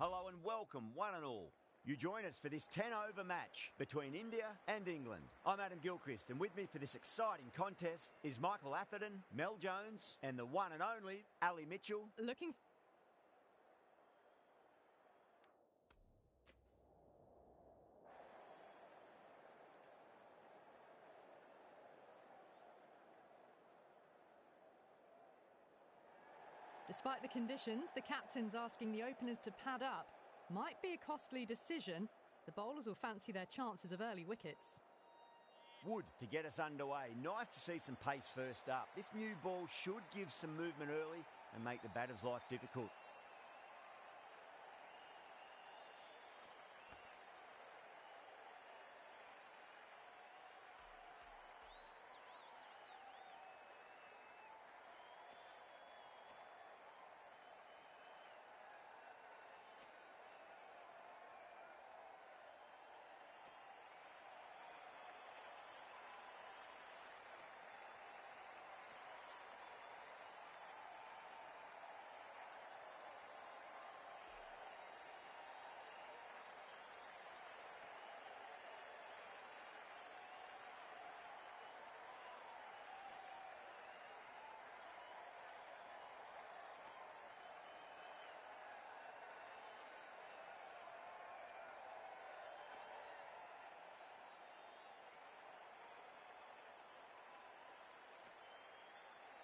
Hello and welcome, one and all. You join us for this 10-over match between India and England. I'm Adam Gilchrist, and with me for this exciting contest is Michael Atherton, Mel Jones, and the one and only Ali Mitchell. Despite the conditions, the captain's asking the openers to pad up. Might be a costly decision. The bowlers will fancy their chances of early wickets. Wood to get us underway. Nice to see some pace first up. This new ball should give some movement early and make the batter's life difficult.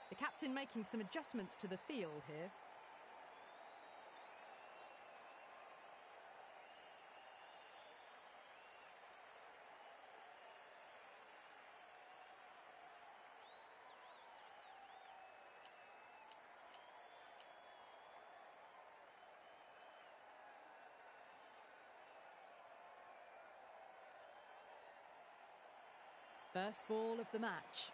The captain making some adjustments to the field here. First ball of the match.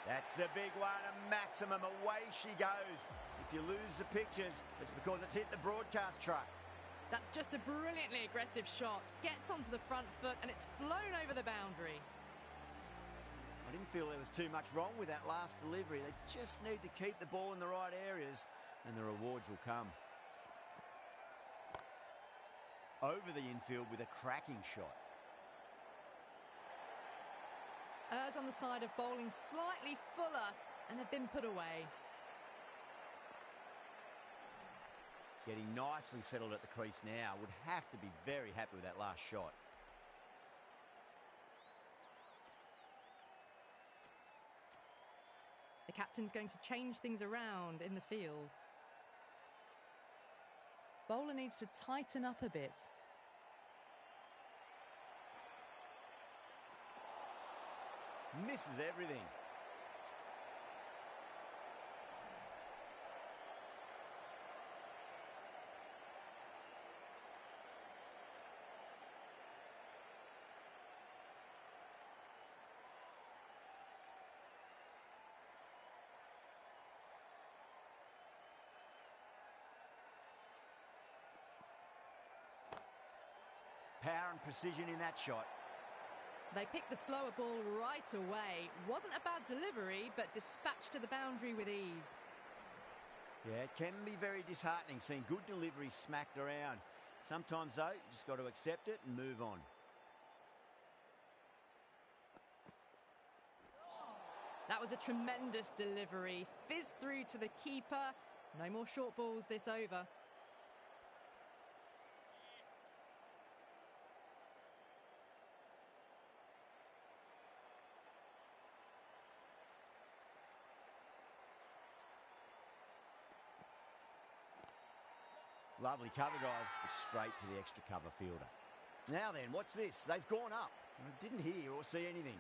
That's the big one, a maximum. Away she goes. If you lose the pictures, it's because it's hit the broadcast truck. That's just a brilliantly aggressive shot. Gets onto the front foot and it's flown over the boundary. I didn't feel there was too much wrong with that last delivery. They just need to keep the ball in the right areas and the rewards will come. Over the infield with a cracking shot. Errs on the side of bowling slightly fuller, and they've been put away. Getting nicely settled at the crease now. Would have to be very happy with that last shot. The captain's going to change things around in the field. Bowler needs to tighten up a bit. Misses everything. Power and precision in that shot. They picked the slower ball right away. Wasn't a bad delivery, but dispatched to the boundary with ease. Yeah, it can be very disheartening seeing good deliveries smacked around. Sometimes, though, you just got to accept it and move on. That was a tremendous delivery. Fizzed through to the keeper. No more short balls this over. Lovely cover drive, straight to the extra cover fielder. Now then, what's this? They've gone up. I didn't hear or see anything.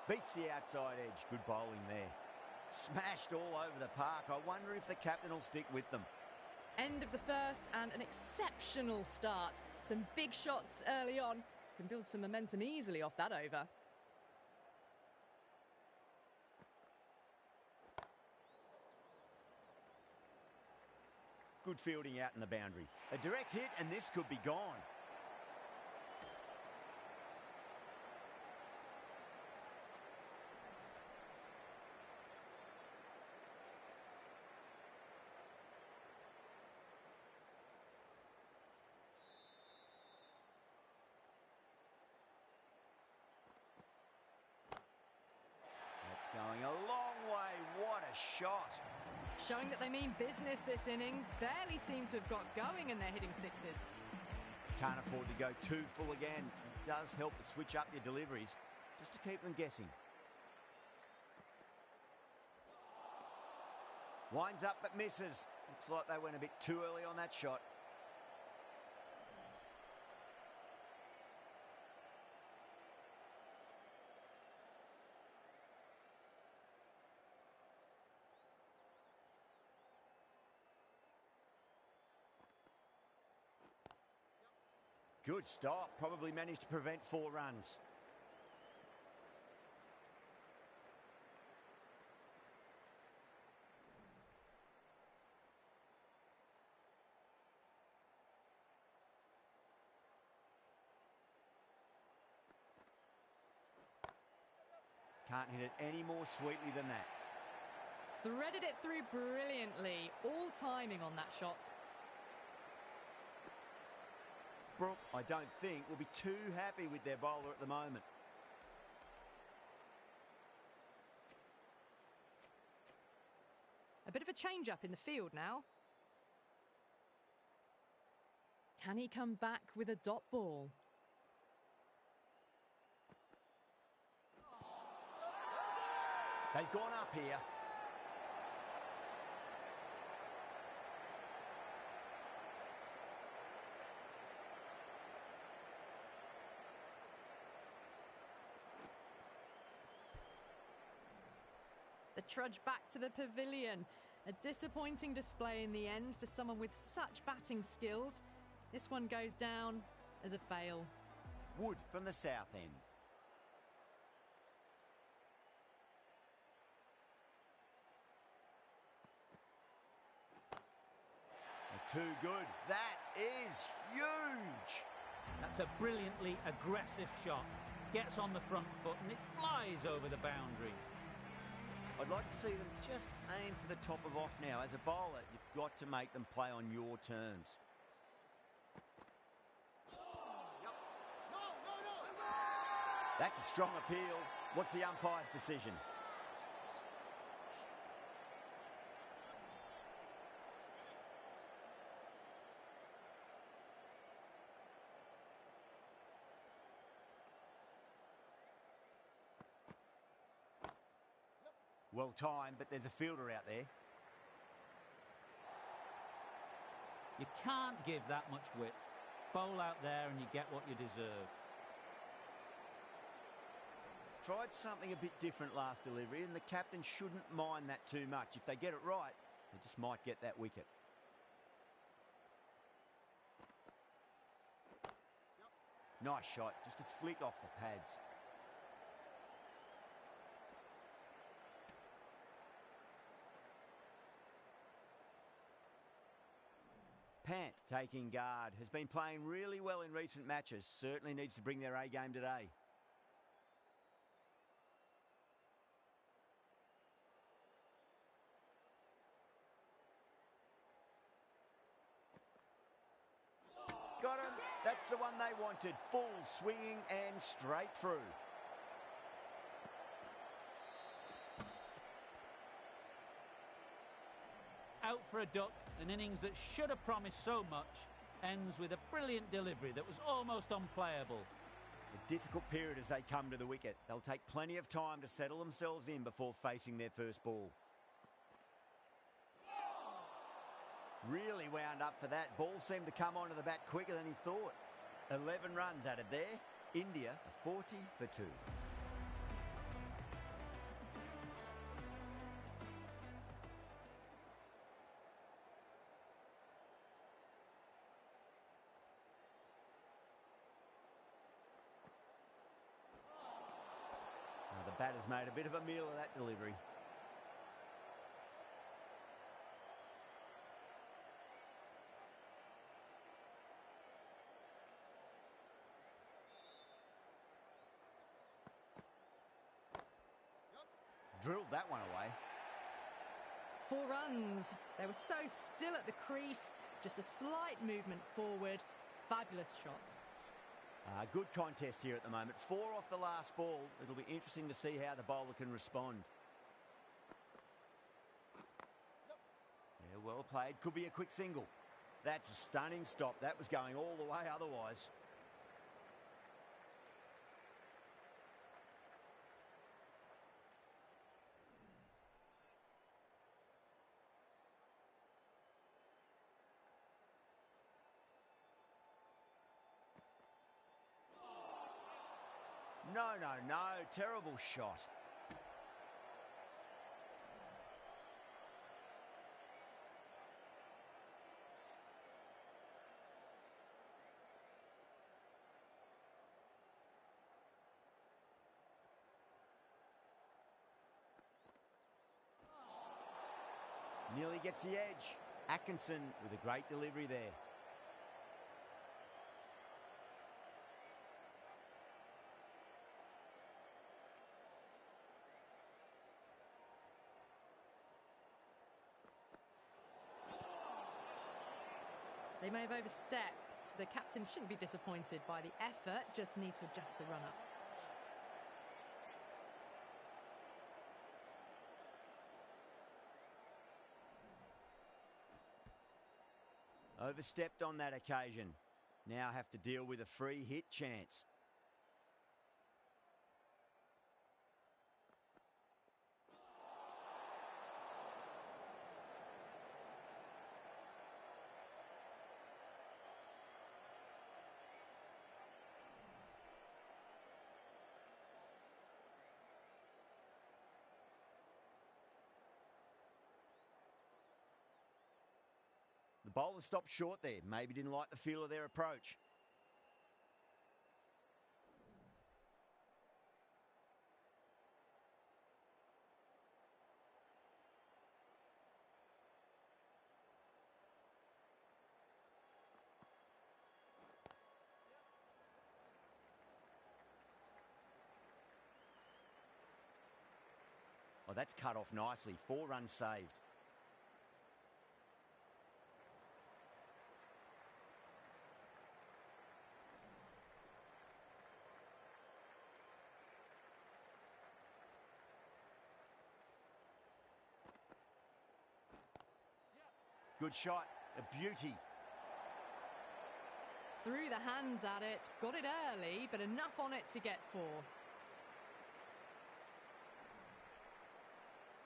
Beats the outside edge. Good bowling there. Smashed all over the park. I wonder if the captain will stick with them. End of the first and an exceptional start. Some big shots early on. Can build some momentum easily off that over. good fielding out in the boundary. A direct hit and this could be gone. That's going a long way. What a shot. Showing that they mean business this innings. Barely seem to have got going and they're hitting sixes. Can't afford to go too full again. It does help to switch up your deliveries just to keep them guessing. Winds up but misses. Looks like they went a bit too early on that shot. Good stop. Probably managed to prevent 4 runs. Can't hit it any more sweetly than that. Threaded it through brilliantly. All timing on that shot. Brook, I don't think, will be too happy with their bowler at the moment. A bit of a change-up in the field now. Can he come back with a dot ball? They've gone up here. The trudge back to the pavilion. A disappointing display in the end for someone with such batting skills. This one goes down as a fail. Wood from the south end. Too good. That is huge. That's a brilliantly aggressive shot. Gets on the front foot and it flies over the boundary. I'd like to see them just aim for the top of off now. As a bowler, you've got to make them play on your terms. That's a strong appeal. What's the umpire's decision? Well timed, but there's a fielder out there. You can't give that much width. Bowl out there and you get what you deserve. Tried something a bit different last delivery, and the captain shouldn't mind that too much. If they get it right, they just might get that wicket. Nice shot, just a flick off the pads. Pant taking guard, has been playing really well in recent matches. Certainly needs to bring their A game today. Got him. That's the one they wanted. Full swinging and straight through. Out for a duck, an innings that should have promised so much, ends with a brilliant delivery that was almost unplayable. A difficult period as they come to the wicket. They'll take plenty of time to settle themselves in before facing their first ball. Really wound up for that. Ball seemed to come onto the bat quicker than he thought. 11 runs added there. India 40 for 2. Now the batter's made a bit of a meal of that delivery. drilled that one away. 4 runs. They were so still at the crease. Just a slight movement forward. Fabulous shot. Good contest here at the moment. 4 off the last ball. It'll be interesting to see how the bowler can respond. Yeah, well played. Could be a quick single. That's a stunning stop. That was going all the way otherwise. No, no, no. Terrible shot. Nearly gets the edge. Atkinson with a great delivery there. They may have overstepped. The captain shouldn't be disappointed by the effort, just need to adjust the run-up. Overstepped on that occasion. Now have to deal with a free hit chance. The bowler stopped short there. Maybe didn't like the feel of their approach. Oh, that's cut off nicely. 4 runs saved. Good shot, a beauty. Threw the hands at it, got it early, but enough on it to get 4.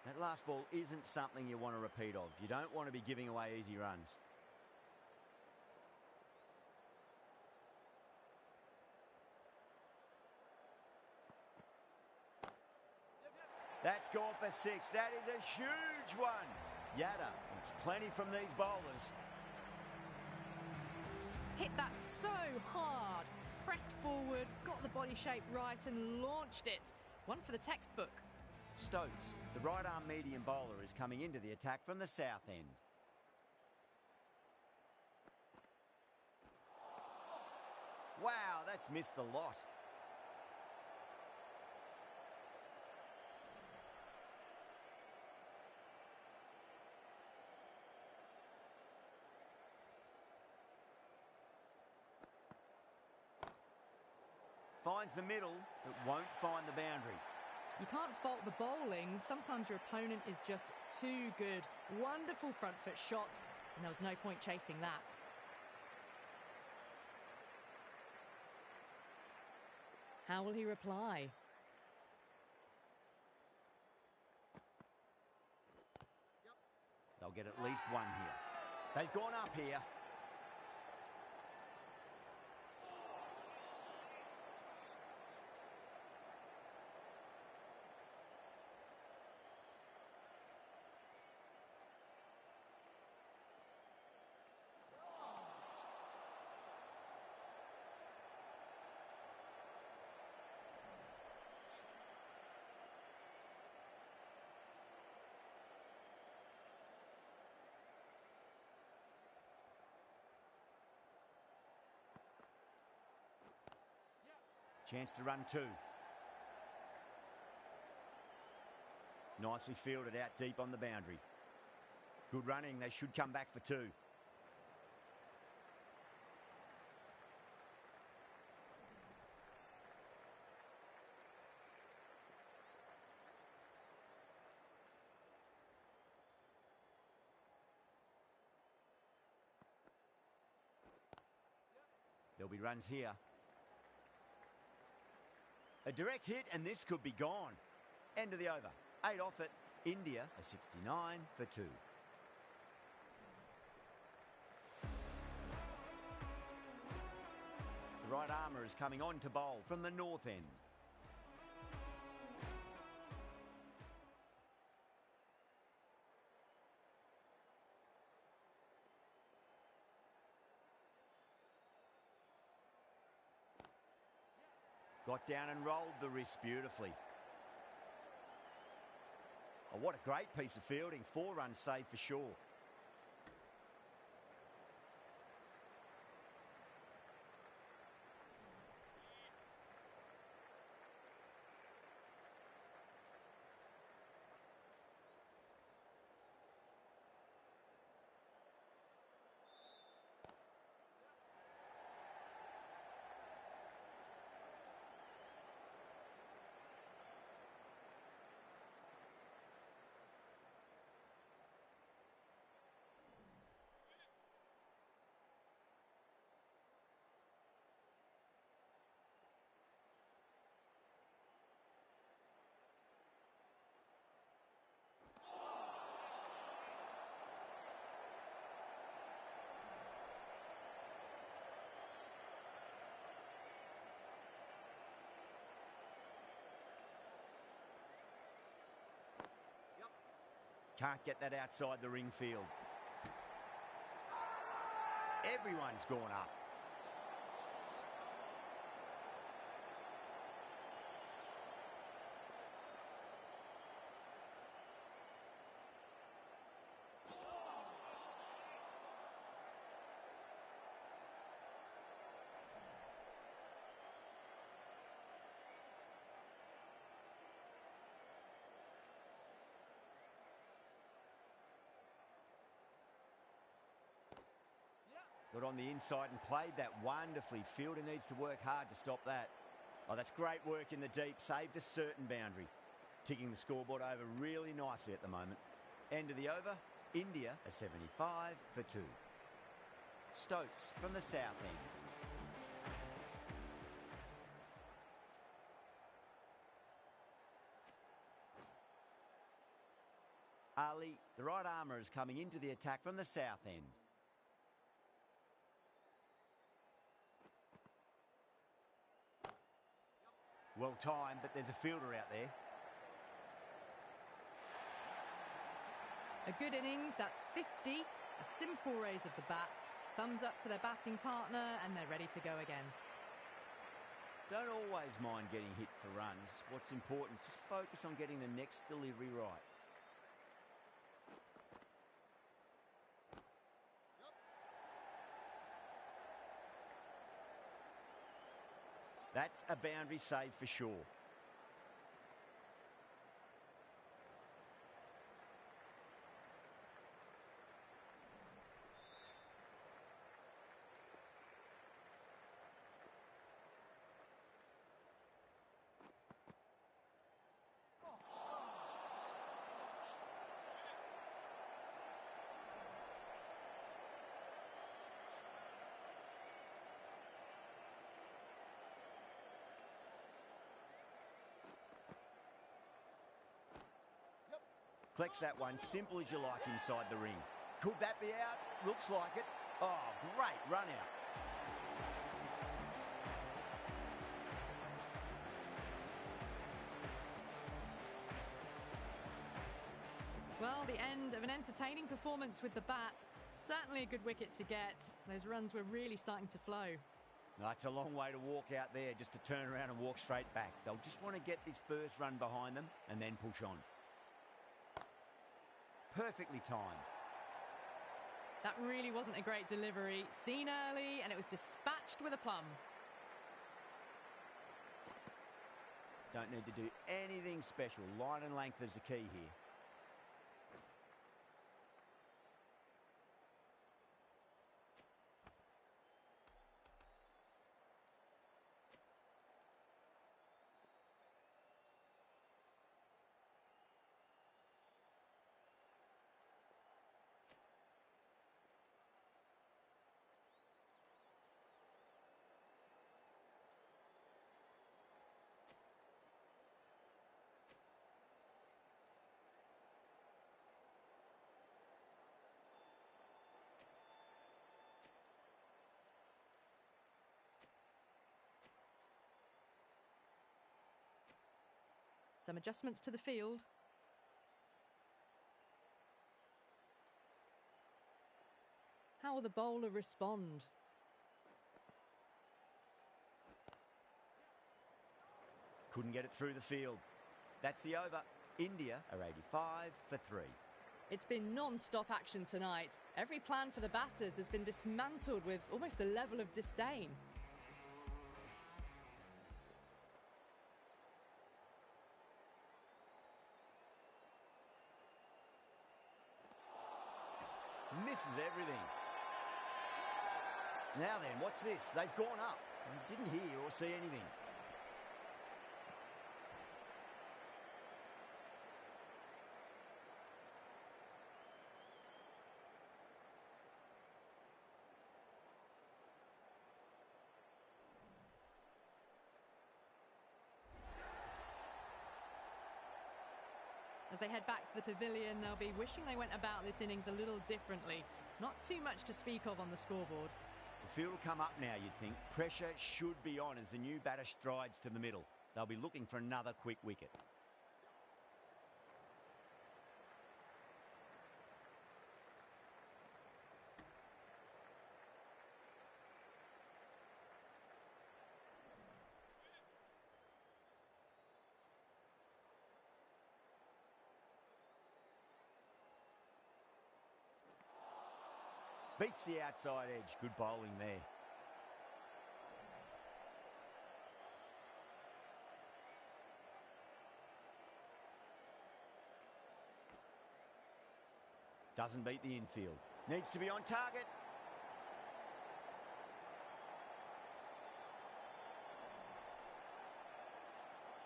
That last ball isn't something you want to repeat of. You don't want to be giving away easy runs. That's gone for 6. That is a huge one. Yada, it's plenty from these bowlers. Hit that so hard. Pressed forward, got the body shape right and launched it. One for the textbook. Stokes, the right-arm medium bowler, is coming into the attack from the south end. Wow, that's missed a lot. Finds the middle, but won't find the boundary. You can't fault the bowling. Sometimes your opponent is just too good. Wonderful front foot shot, and there was no point chasing that. How will he reply? They'll get at least 1 here. They've gone up here. Chance to run 2. Nicely fielded out deep on the boundary. Good running, they should come back for two. There'll be runs here. A direct hit and this could be gone. End of the over. 8 off it. India a 69 for 2. The right armour is coming on to bowl from the north end. Got down and rolled the wrist beautifully. Oh, what a great piece of fielding. 4 runs saved for sure. Can't get that outside the ring field. Everyone's gone up. Got on the inside and played that wonderfully. Fielder needs to work hard to stop that. Oh, that's great work in the deep. Saved a certain boundary. Ticking the scoreboard over really nicely at the moment. End of the over. India a 75 for 2. Stokes from the south end. Ali, the right armour, is coming into the attack from the south end. Well timed, but there's a fielder out there. A good innings, that's 50. A simple raise of the bats. Thumbs up to their batting partner and they're ready to go again. Don't always mind getting hit for runs. What's important is just focus on getting the next delivery right. That's a boundary save for sure. Collects that one, simple as you like inside the ring. Could that be out? Looks like it. Oh, great run out. Well, the end of an entertaining performance with the bat. Certainly a good wicket to get. Those runs were really starting to flow. That's a long way to walk out there just to turn around and walk straight back. They'll just want to get this first run behind them and then push on. Perfectly timed. That really wasn't a great delivery. Seen early and it was dispatched with a plum. Don't need to do anything special. Line and length is the key here. Some adjustments to the field. How will the bowler respond? Couldn't get it through the field. That's the over. India are 85 for 3. It's been non-stop action tonight. Every plan for the batters has been dismantled with almost a level of disdain. Misses everything. Now then, what's this? They've gone up. Didn't hear or see anything. As they head back to the pavilion, they'll be wishing they went about this innings a little differently. Not too much to speak of on the scoreboard. The field will come up now, you'd think. Pressure should be on as the new batter strides to the middle. They'll be looking for another quick wicket. Beats the outside edge. Good bowling there. Doesn't beat the infield. Needs to be on target.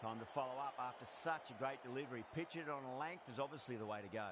Time to follow up after such a great delivery. Pitch it on a length is obviously the way to go.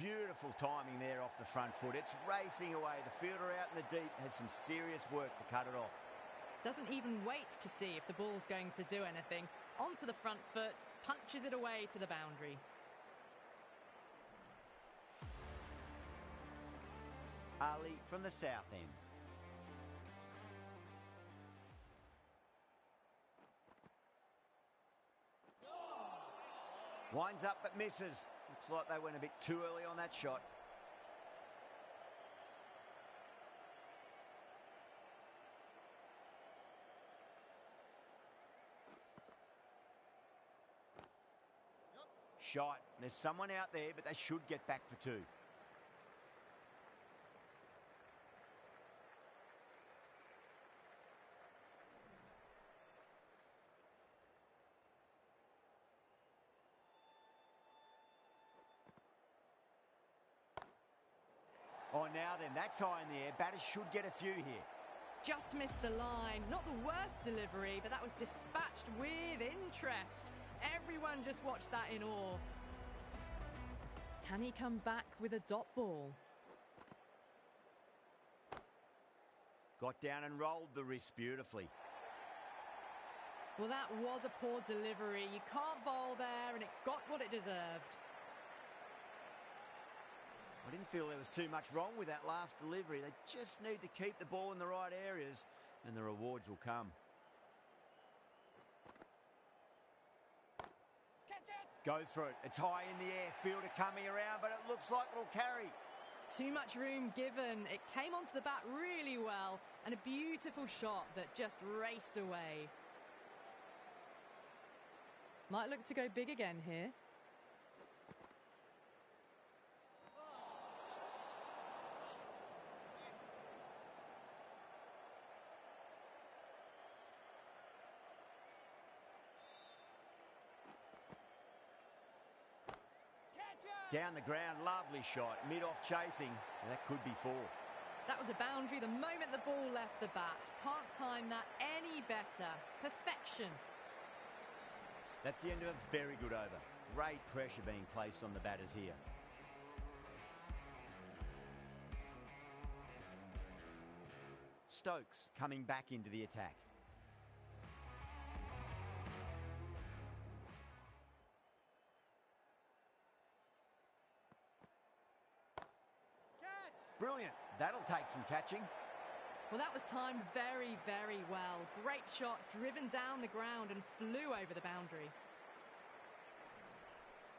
Beautiful timing there off the front foot. It's racing away. The fielder out in the deep has some serious work to cut it off. Doesn't even wait to see if the ball's going to do anything. Onto the front foot, punches it away to the boundary. Ali from the south end. Winds up but misses. Looks like they went a bit too early on that shot. Shot. There's someone out there, but they should get back for 2. Oh, now then, that's high in the air. Batters should get a few here. Just missed the line. Not the worst delivery, but that was dispatched with interest. Everyone just watched that in awe. Can he come back with a dot ball? Got down and rolled the wrist beautifully. Well, that was a poor delivery. You can't bowl there, and it got what it deserved. I didn't feel there was too much wrong with that last delivery. They just need to keep the ball in the right areas and the rewards will come. Goes for it. It's high in the air. Fielder coming around, but it looks like it'll carry. Too much room given. It came onto the bat really well, and a beautiful shot that just raced away. Might look to go big again here. Down the ground, lovely shot. Mid-off chasing. That could be 4. That was a boundary the moment the ball left the bat. Can't time that any better. Perfection. That's the end of a very good over. Great pressure being placed on the batters here. Stokes coming back into the attack. Brilliant. That'll take some catching. Well, that was timed very, very well. Great shot, driven down the ground and flew over the boundary.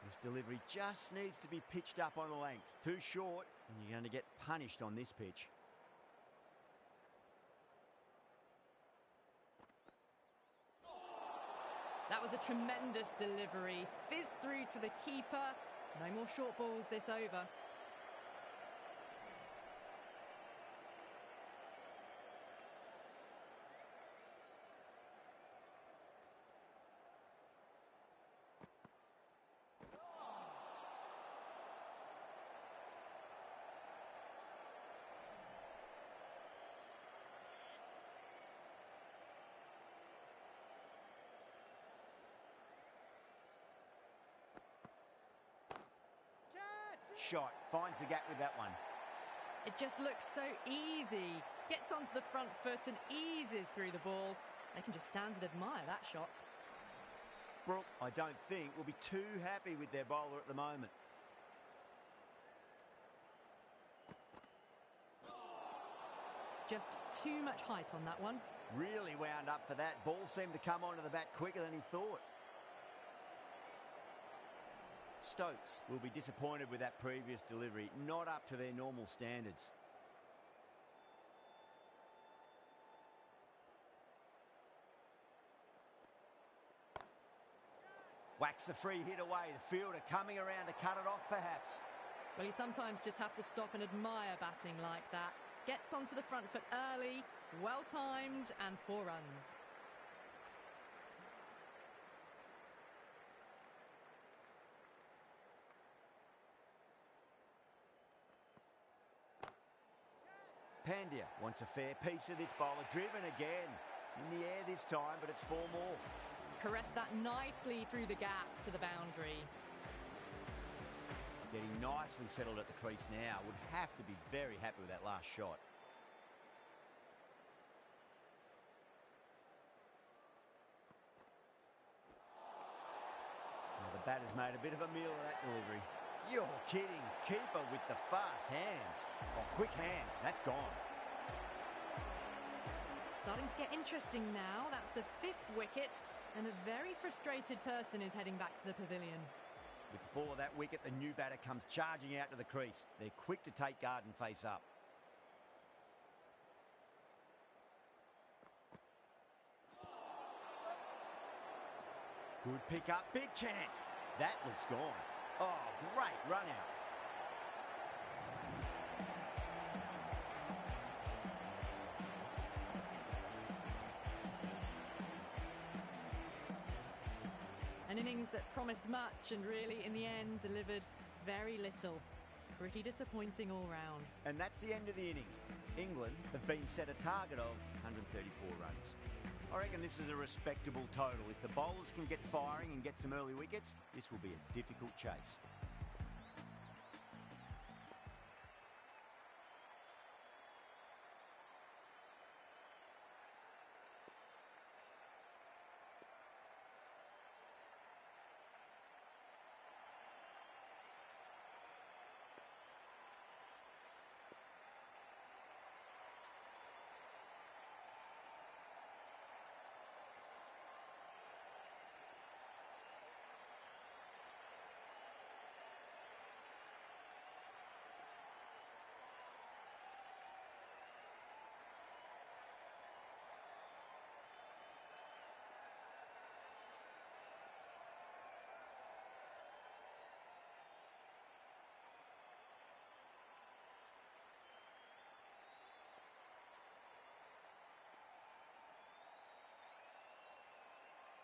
This delivery just needs to be pitched up on a length. Too short, and you're going to get punished on this pitch. That was a tremendous delivery. Fizzed through to the keeper. No more short balls this over. Shot. Finds the gap with that one. It just looks so easy. Gets onto the front foot and eases through the ball. They can just stand and admire that shot. Brook, I don't think, will be too happy with their bowler at the moment. Just too much height on that one. Really wound up for that. Ball seemed to come onto the bat quicker than he thought. Stokes will be disappointed with that previous delivery. Not up to their normal standards. Whacks the free hit away. The fielder coming around to cut it off perhaps. Well, you sometimes just have to stop and admire batting like that. Gets onto the front foot early, well timed, and 4 runs. Pandya wants a fair piece of this bowler. Driven again. In the air this time, but it's 4 more. Caressed that nicely through the gap to the boundary. Getting nicely settled at the crease now. Would have to be very happy with that last shot. Now the batter's made a bit of a meal of that delivery. You're kidding. Keeper with the fast hands. Oh, quick hands. That's gone. Starting to get interesting now. That's the 5th wicket, and a very frustrated person is heading back to the pavilion. With the fall of that wicket, the new batter comes charging out to the crease. They're quick to take guard and face up. Good pick up. Big chance. That looks gone. Oh, great run out. An innings that promised much and really, in the end, delivered very little. Pretty disappointing all round. And that's the end of the innings. England have been set a target of 134 runs. I reckon this is a respectable total. If the bowlers can get firing and get some early wickets, this will be a difficult chase.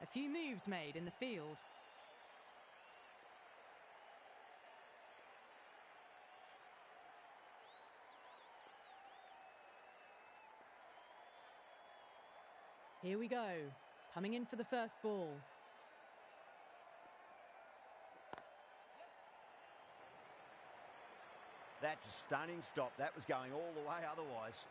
A few moves made in the field. Here we go. Coming in for the first ball. That's a stunning stop. That was going all the way otherwise.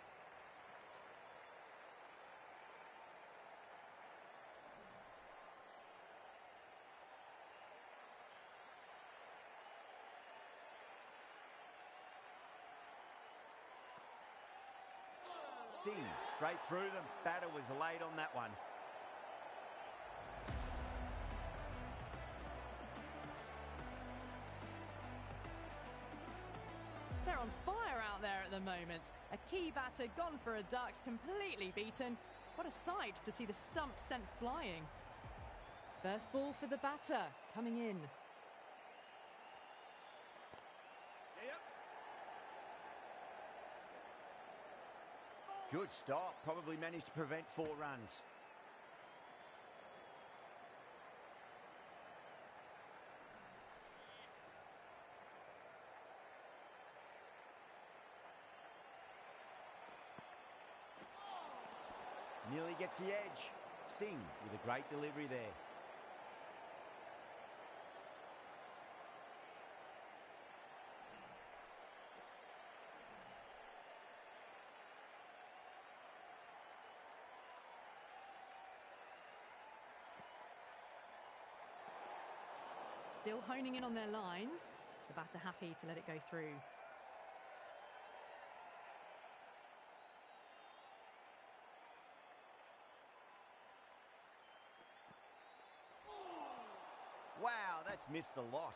Singh straight through them. Batter was late on that one. They're on fire out there at the moment. A key batter gone for a duck, completely beaten. What a sight to see the stump sent flying. First ball for the batter, coming in. Good stop. Probably managed to prevent 4 runs. Nearly gets the edge. Singh with a great delivery there. Still honing in on their lines. The batter happy to let it go through. Wow, that's missed the lot.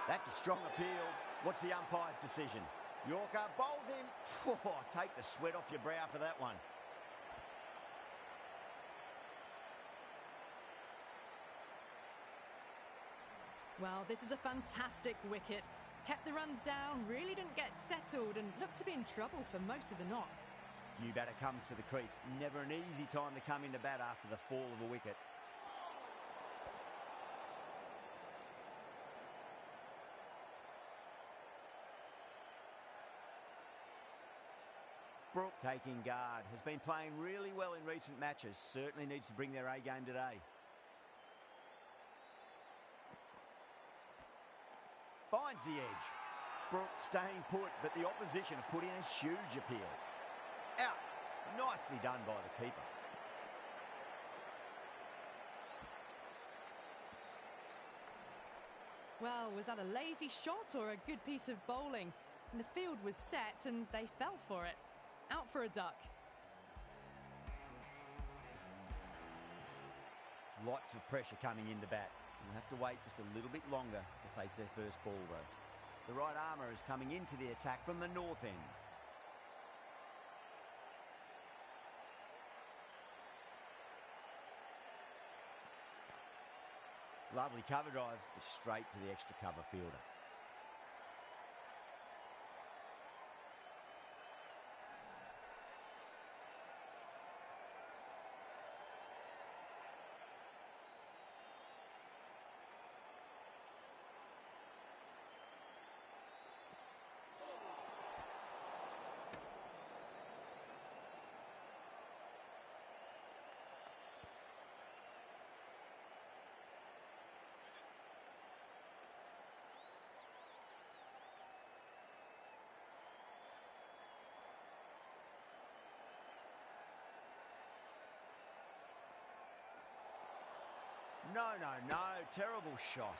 That's a strong appeal. What's the umpire's decision? Yorker bowls him. Oh, take the sweat off your brow for that one. Well, this is a fantastic wicket. Kept the runs down, really didn't get settled and looked to be in trouble for most of the knock. New batter comes to the crease. Never an easy time to come into bat after the fall of a wicket. Brook taking guard. Has been playing really well in recent matches. Certainly needs to bring their A game today. Finds the edge. Brook staying put, but the opposition have put in a huge appeal. Out. Nicely done by the keeper. Well, was that a lazy shot or a good piece of bowling? And the field was set and they fell for it. Out for a duck. Lots of pressure coming into bat. We'll have to wait just a little bit longer to face their first ball, though. The right armour is coming into the attack from the north end. Lovely cover drive, but straight to the extra cover fielder. No, no, no. Terrible shot.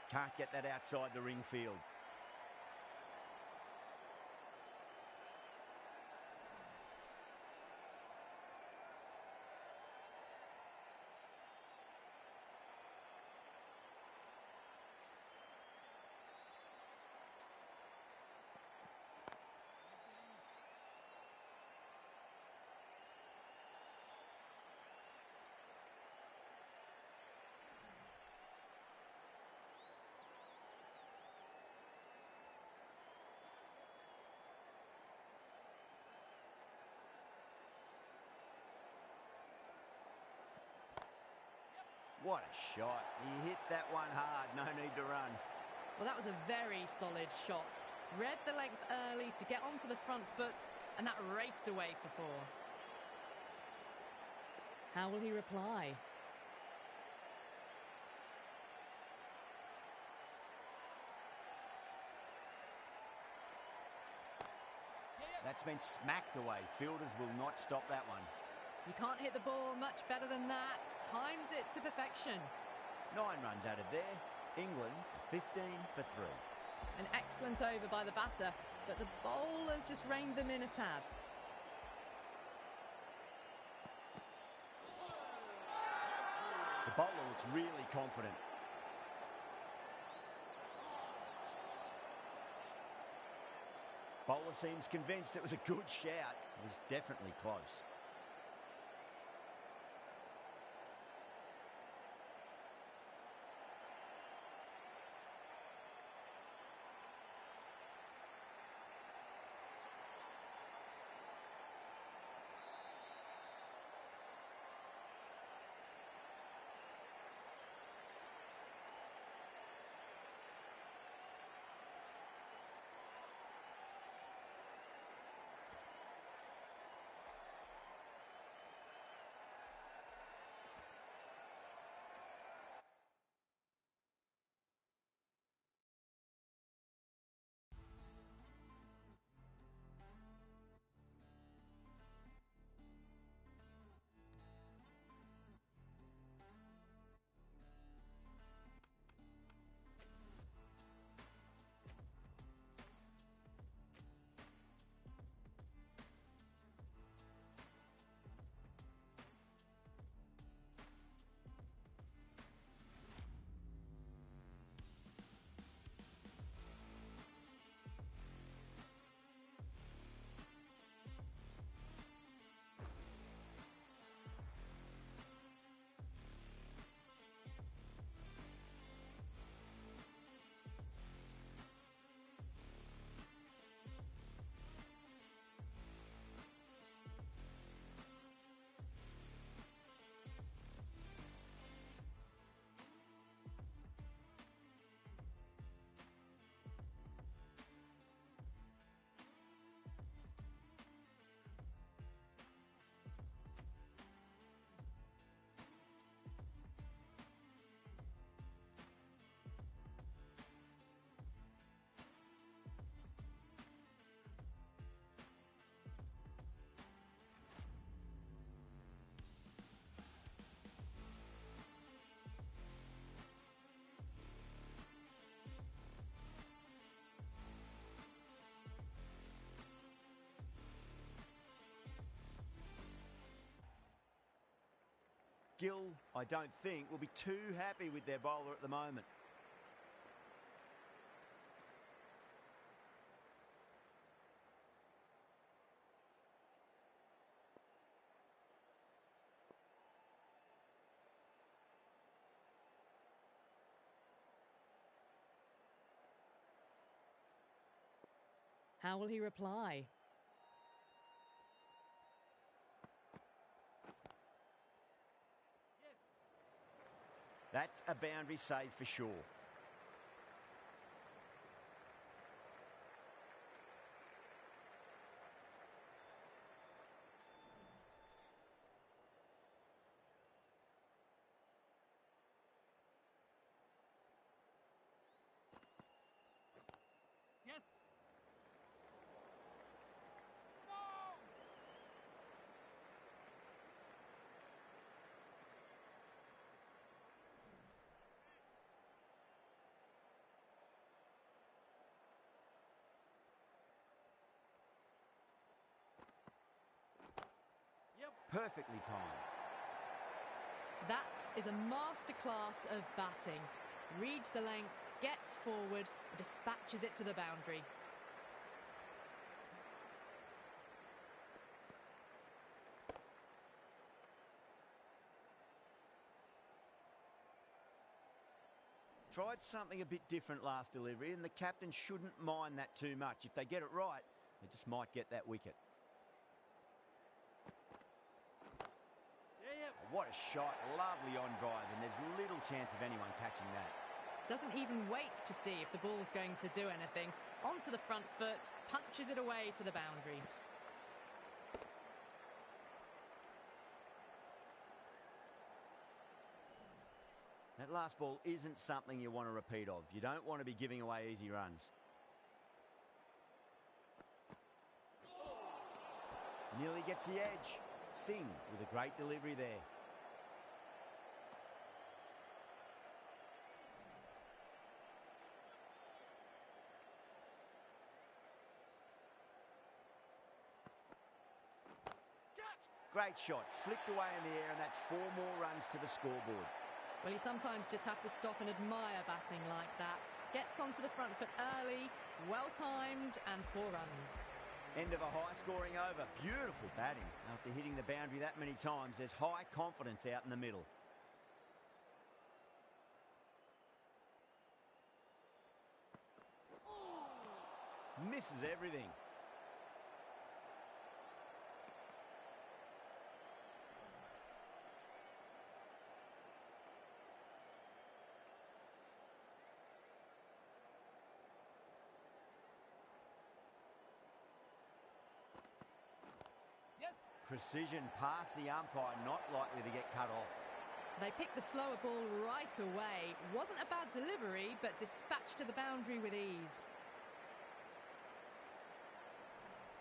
Can't get that outside the ring field. What a shot. He hit that one hard, no need to run. Well, that was a very solid shot. Read the length early to get onto the front foot, and that raced away for four. How will he reply? That's been smacked away. Fielders will not stop that one. You can't hit the ball much better than that. Timed it to perfection. 9 runs added there. England 15 for 3. An excellent over by the batter, but the bowlers just reined them in a tad. The bowler looks really confident. Bowler seems convinced it was a good shout. It was definitely close. Gill, I don't think, will be too happy with their bowler at the moment. How will he reply? That's a boundary save for sure. Yes. Perfectly timed. That is a masterclass of batting. Reads the length, gets forward, and dispatches it to the boundary. Tried something a bit different last delivery, and the captain shouldn't mind that too much. If they get it right, they just might get that wicket. what a shot. Lovely on drive, and there's little chance of anyone catching that. Doesn't even wait to see if the ball's going to do anything. Onto the front foot, punches it away to the boundary. That last ball isn't something you want to repeat of. You don't want to be giving away easy runs. Nearly gets the edge. Singh with a great delivery there. Great shot, flicked away in the air, and that's 4 more runs to the scoreboard. Well, you sometimes just have to stop and admire batting like that. Gets onto the front foot early, well-timed, and 4 runs. End of a high-scoring over. Beautiful batting. After hitting the boundary that many times, there's high confidence out in the middle. Misses everything. Precision past the umpire, not likely to get cut off. They picked the slower ball right away. Wasn't a bad delivery, but dispatched to the boundary with ease.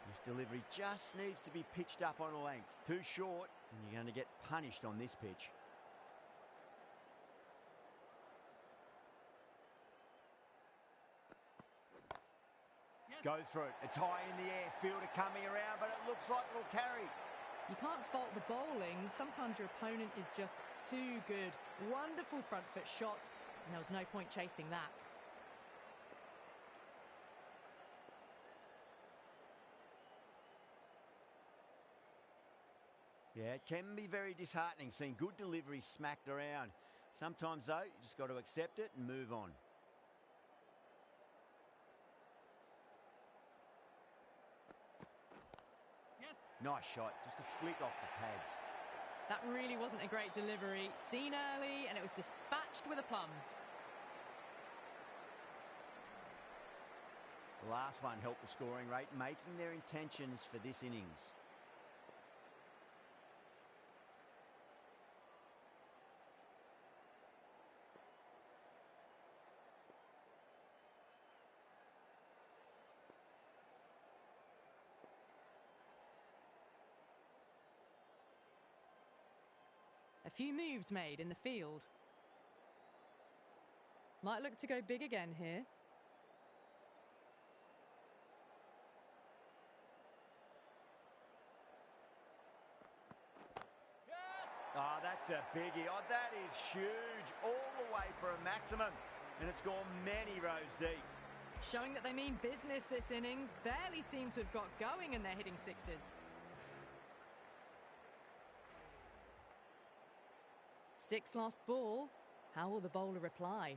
This delivery just needs to be pitched up on a length. Too short, and you're going to get punished on this pitch. Goes through it. It's high in the air. Fielder coming around, but it looks like it'll carry. You can't fault the bowling. Sometimes your opponent is just too good. Wonderful front foot shot, and there was no point chasing that. Yeah, it can be very disheartening seeing good deliveries smacked around. Sometimes, though, you just got to accept it and move on. Nice shot, just a flick off the pads. That really wasn't a great delivery. Seen early, and it was dispatched with a plum. The last one helped the scoring rate, making their intentions for this innings. A few moves made in the field. Might look to go big again here. Oh, that's a biggie. Oh, that is huge. All the way for a maximum. And it's gone many rows deep. Showing that they mean business this innings. Barely seem to have got going and they're hitting sixes. Sixth last ball. How will the bowler reply?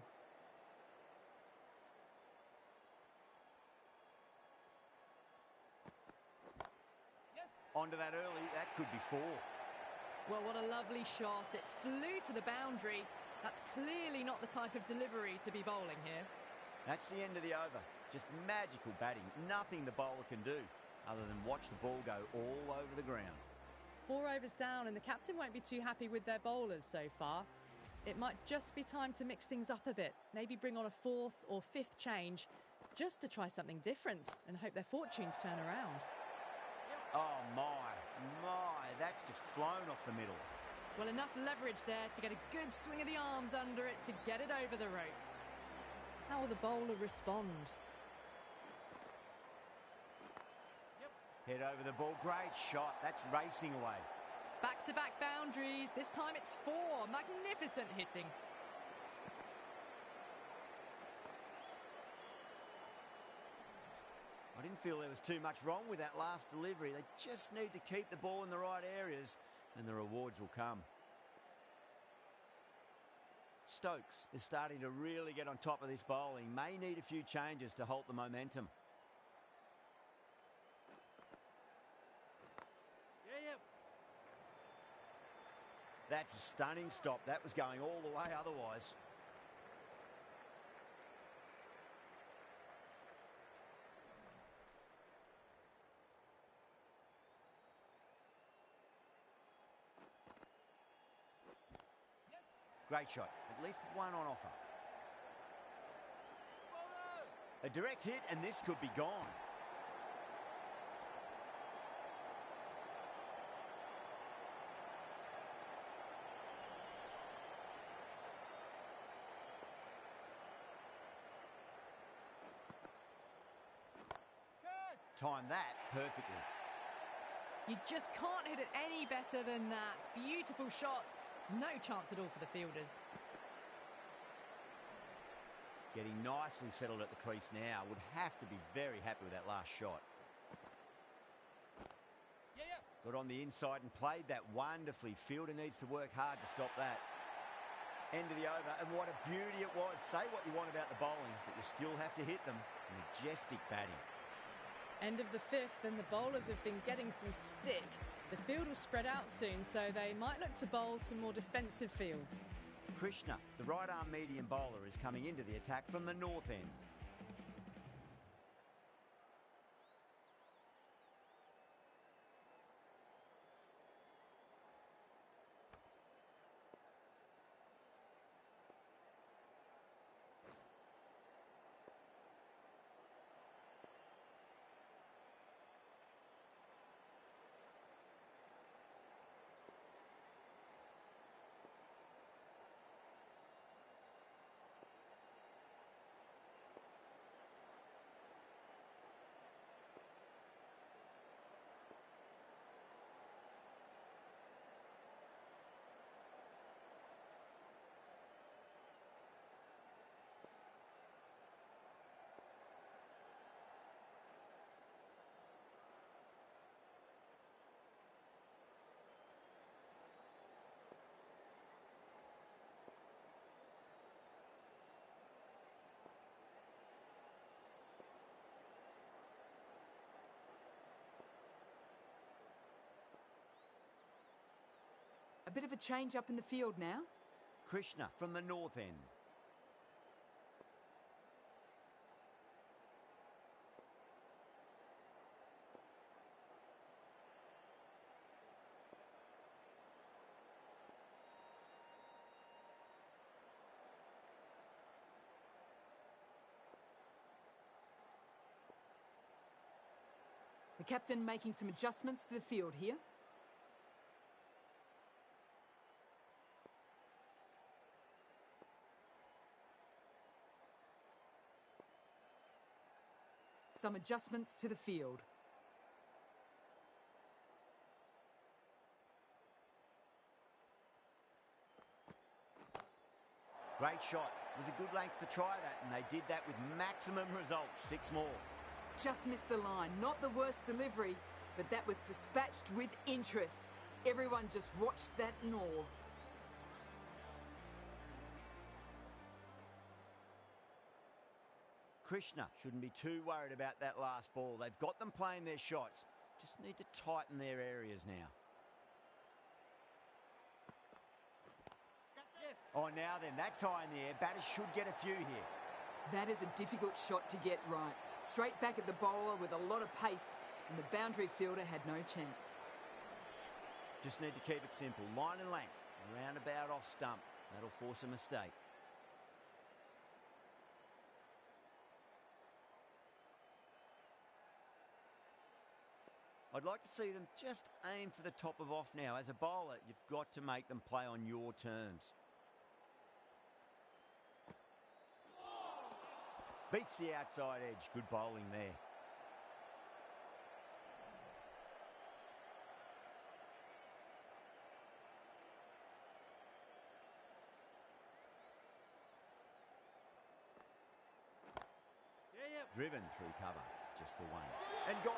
Onto that early. That could be 4. Well, what a lovely shot. It flew to the boundary. That's clearly not the type of delivery to be bowling here. That's the end of the over. Just magical batting. Nothing the bowler can do other than watch the ball go all over the ground. 4 overs down, and the captain won't be too happy with their bowlers so far. It might just be time to mix things up a bit. Maybe bring on a 4th or 5th change just to try something different and hope their fortunes turn around. Oh, my, that's just flown off the middle. Well, enough leverage there to get a good swing of the arms under it to get it over the rope. How will the bowler respond? Head over the ball. Great shot. That's racing away. Back-to-back boundaries. This time it's 4. Magnificent hitting. I didn't feel there was too much wrong with that last delivery. They just need to keep the ball in the right areas and the rewards will come. Stokes is starting to really get on top of this bowling. May need a few changes to halt the momentum. That's a stunning stop. That was going all the way otherwise. Great shot. At least one on offer. A direct hit, and this could be gone. Time that perfectly. You just can't hit it any better than that. Beautiful shot. No chance at all for the fielders. Getting nicely settled at the crease now. Would have to be very happy with that last shot. Got on the inside and played that wonderfully. Fielder needs to work hard to stop that. End of the over, and what a beauty it was. Say what you want about the bowling, but you still have to hit them. Majestic batting. End of the fifth, and the bowlers have been getting some stick. The field will spread out soon, so they might look to bowl to more defensive fields. Krishna, the right-arm medium bowler, is coming into the attack from the north end. A bit of a change up in the field now. Krishna from the north end. The captain making some adjustments to the field here. Some adjustments to the field. Great shot. It was a good length to try that, and they did that with maximum results. 6 more. Just missed the line. Not the worst delivery, but that was dispatched with interest. Everyone just watched that gnaw. Krishna shouldn't be too worried about that last ball. They've got them playing their shots. Just need to tighten their areas now. Oh, now then, that's high in the air. Batters should get a few here. That is a difficult shot to get right. Straight back at the bowler with a lot of pace, and the boundary fielder had no chance. Just need to keep it simple. Line and length. Roundabout off stump. That'll force a mistake. I'd like to see them just aim for the top of off now. As a bowler, you've got to make them play on your terms. Beats the outside edge. Good bowling there. Driven through cover. Just the one. And gone.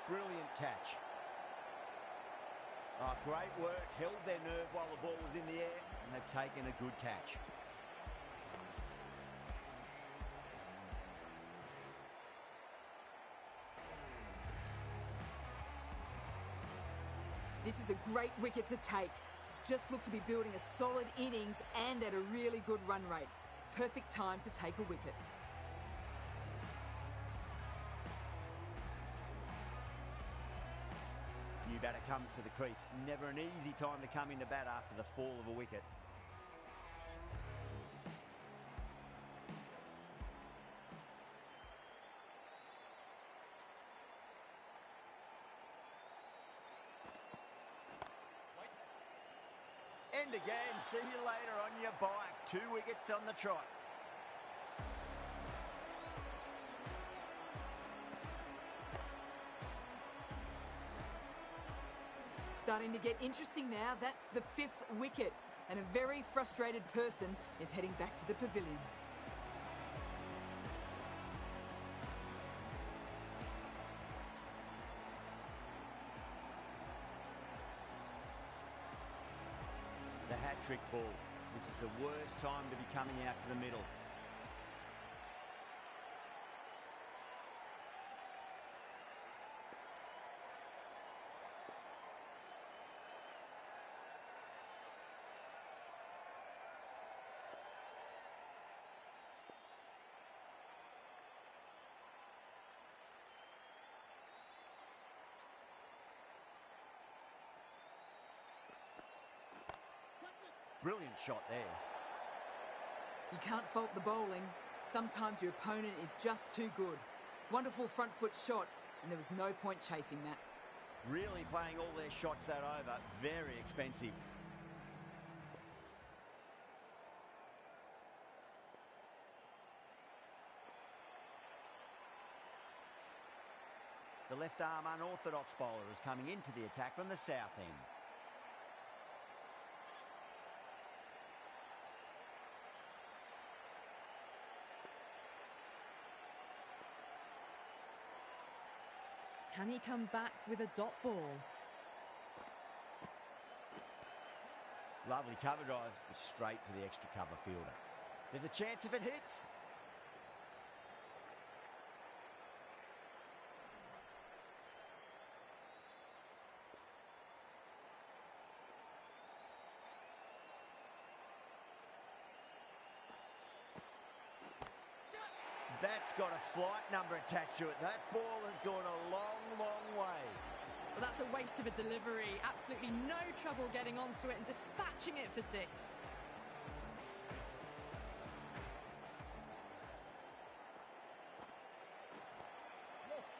Brilliant catch. Oh, great work. Held their nerve while the ball was in the air, and they've taken a good catch. This is a great wicket to take. just look to be building a solid innings and at a really good run rate. Perfect time to take a wicket. New batter comes to the crease. Never an easy time to come into bat after the fall of a wicket. End again. See you later on your bike. 2 wickets on the trot. Starting to get interesting now. That's the 5th wicket. And a very frustrated person is heading back to the pavilion. The hat-trick ball. This is the worst time to be coming out to the middle. Brilliant shot there. You can't fault the bowling. Sometimes your opponent is just too good. Wonderful front foot shot, and there was no point chasing that. Really playing all their shots that over. Very expensive. The left arm unorthodox bowler is coming into the attack from the south end. Can he come back with a dot ball? Lovely cover drive, but straight to the extra cover fielder. There's a chance if it hits. That's got a flight number attached to it. That ball has gone a long, long way. Well, that's a waste of a delivery. Absolutely no trouble getting onto it and dispatching it for 6.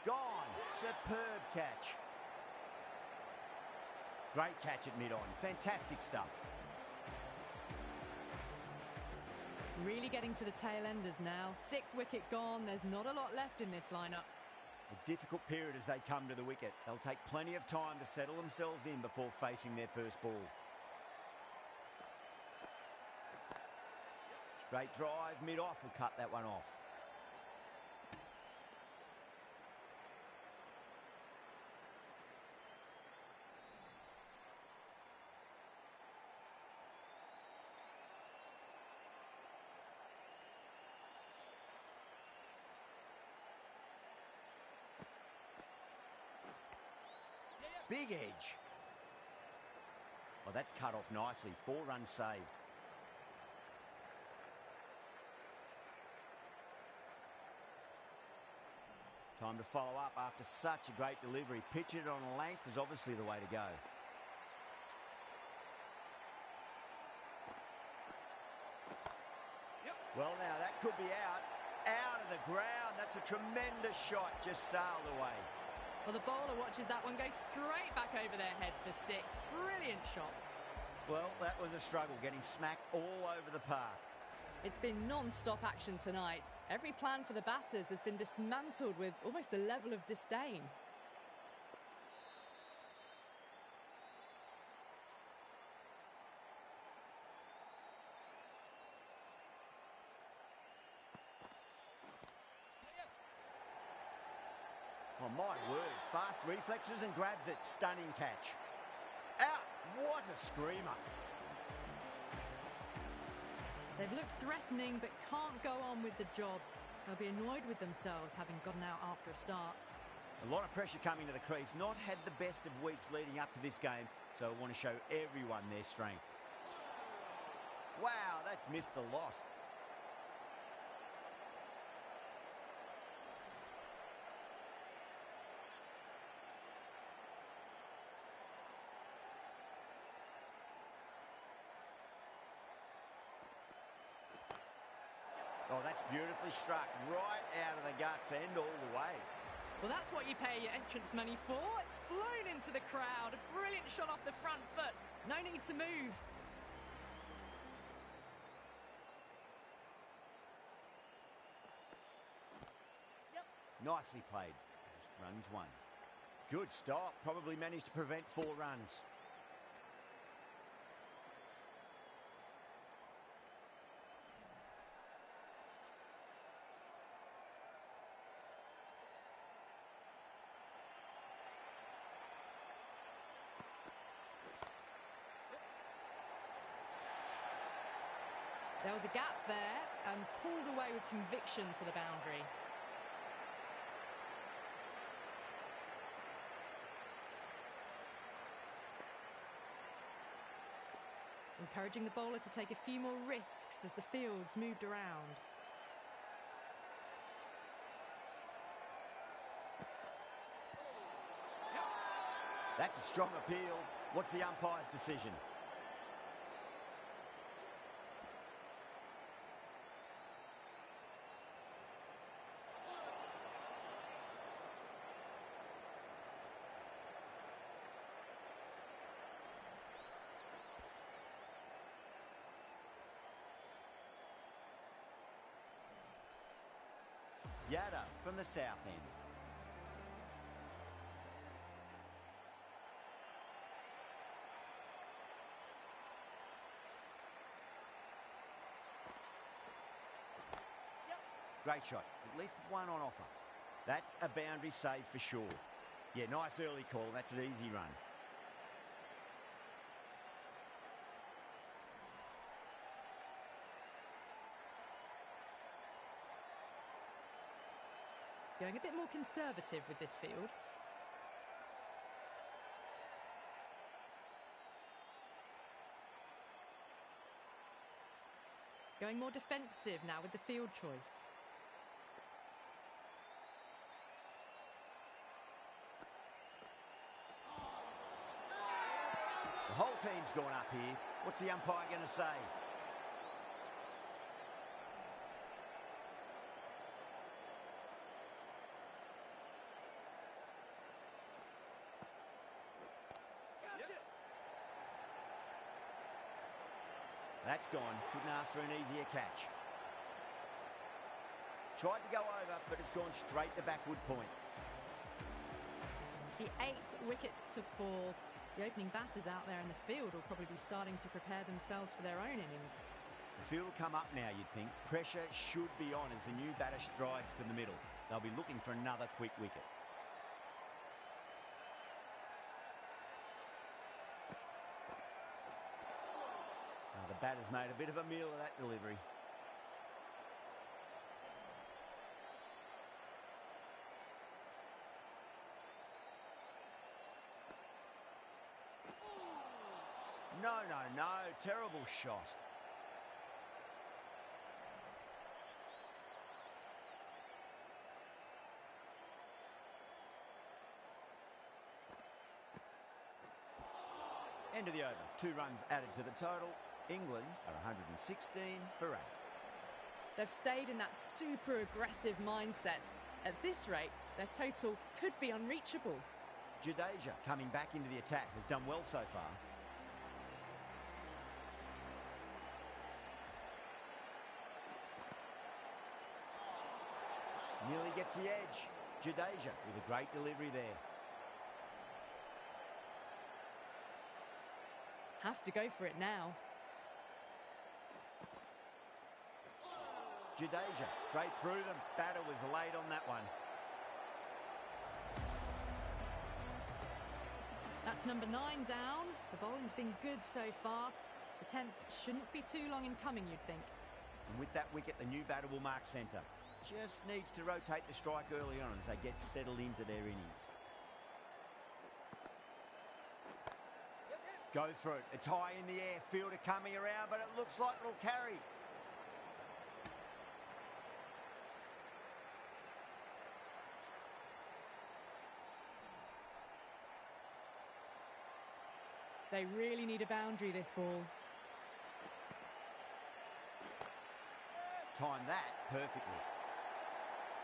Gone. Superb catch. Great catch at mid-on. Fantastic stuff. Really getting to the tail enders now. 6th wicket gone. There's not a lot left in this lineup. A difficult period as they come to the wicket. They'll take plenty of time to settle themselves in before facing their first ball. Straight drive, mid-off will cut that one off. Big edge. Well, that's cut off nicely. 4 runs saved. Time to follow up after such a great delivery. Pitch it on length is obviously the way to go. Well, now that could be out. Out of the ground. That's a tremendous shot. Just sailed away. Well, the bowler watches that one go straight back over their head for 6. Brilliant shot. Well, that was a struggle, getting smacked all over the park. It's been non-stop action tonight. Every plan for the batters has been dismantled with almost a level of disdain. Oh, my word. Fast reflexes and grabs it. Stunning catch. Out. What a screamer. They've looked threatening but can't go on with the job. They'll be annoyed with themselves having gotten out after a start. A lot of pressure coming to the crease. Not had the best of weeks leading up to this game, so I want to show everyone their strength. Wow, that's missed a lot. Oh, that's beautifully struck. Right out of the guts and all the way. Well, that's what you pay your entrance money for. It's flown into the crowd. A brilliant shot off the front foot. No need to move. Yep. Nicely played. Runs one. Good stop. Probably managed to prevent 4 runs. There was a gap there and pulled away with conviction to the boundary. Encouraging the bowler to take a few more risks as the fields moved around. That's a strong appeal. What's the umpire's decision? Yada from the south end. Great shot. At least one on offer. That's a boundary save for sure. Yeah, nice early call. That's an easy run. Going a bit more conservative with this field. Going more defensive now with the field choice. The whole team's gone up here. What's the umpire going to say? That's gone. Couldn't ask for an easier catch. Tried to go over, but it's gone straight to backward point. The 8th wicket to fall. The opening batters out there in the field will probably be starting to prepare themselves for their own innings. The field will come up now, you'd think. Pressure should be on as the new batter strides to the middle. They'll be looking for another quick wicket. The batter's made a bit of a meal of that delivery. No, no, no. Terrible shot. End of the over. 2 runs added to the total. England are 116 for 8. They've stayed in that super aggressive mindset. At this rate, their total could be unreachable. Jadeja, coming back into the attack, has done well so far. Nearly gets the edge. Jadeja with a great delivery there. Have to go for it now. Jadeja straight through them. Batter was late on that one. That's number 9 down. The bowling's been good so far. The 10th shouldn't be too long in coming, you'd think. And with that wicket, the new batter will mark centre. just needs to rotate the strike early on as they get settled into their innings. Goes for it. It's high in the air. Fielder coming around, but it looks like it'll carry. They really need a boundary, this ball. Timed that perfectly.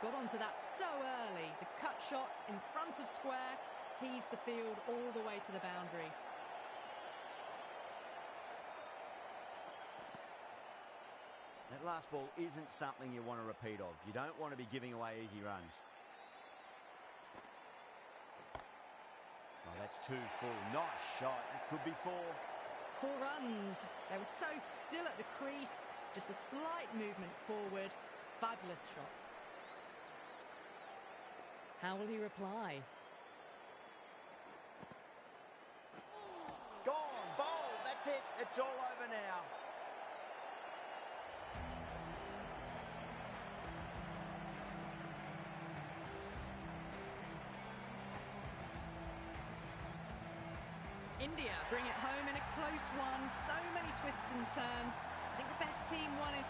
Got onto that so early. The cut shot in front of square teased the field all the way to the boundary. That last ball isn't something you want to repeat of. You don't want to be giving away easy runs. Oh, that's 2 full. Nice shot. That could be 4. 4 runs. They were so still at the crease. Just a slight movement forward. Fabulous shot. How will he reply? Gone. Bowled. That's it. It's all over now. India bring it home in a close one. So many twists and turns. I think the best team won it.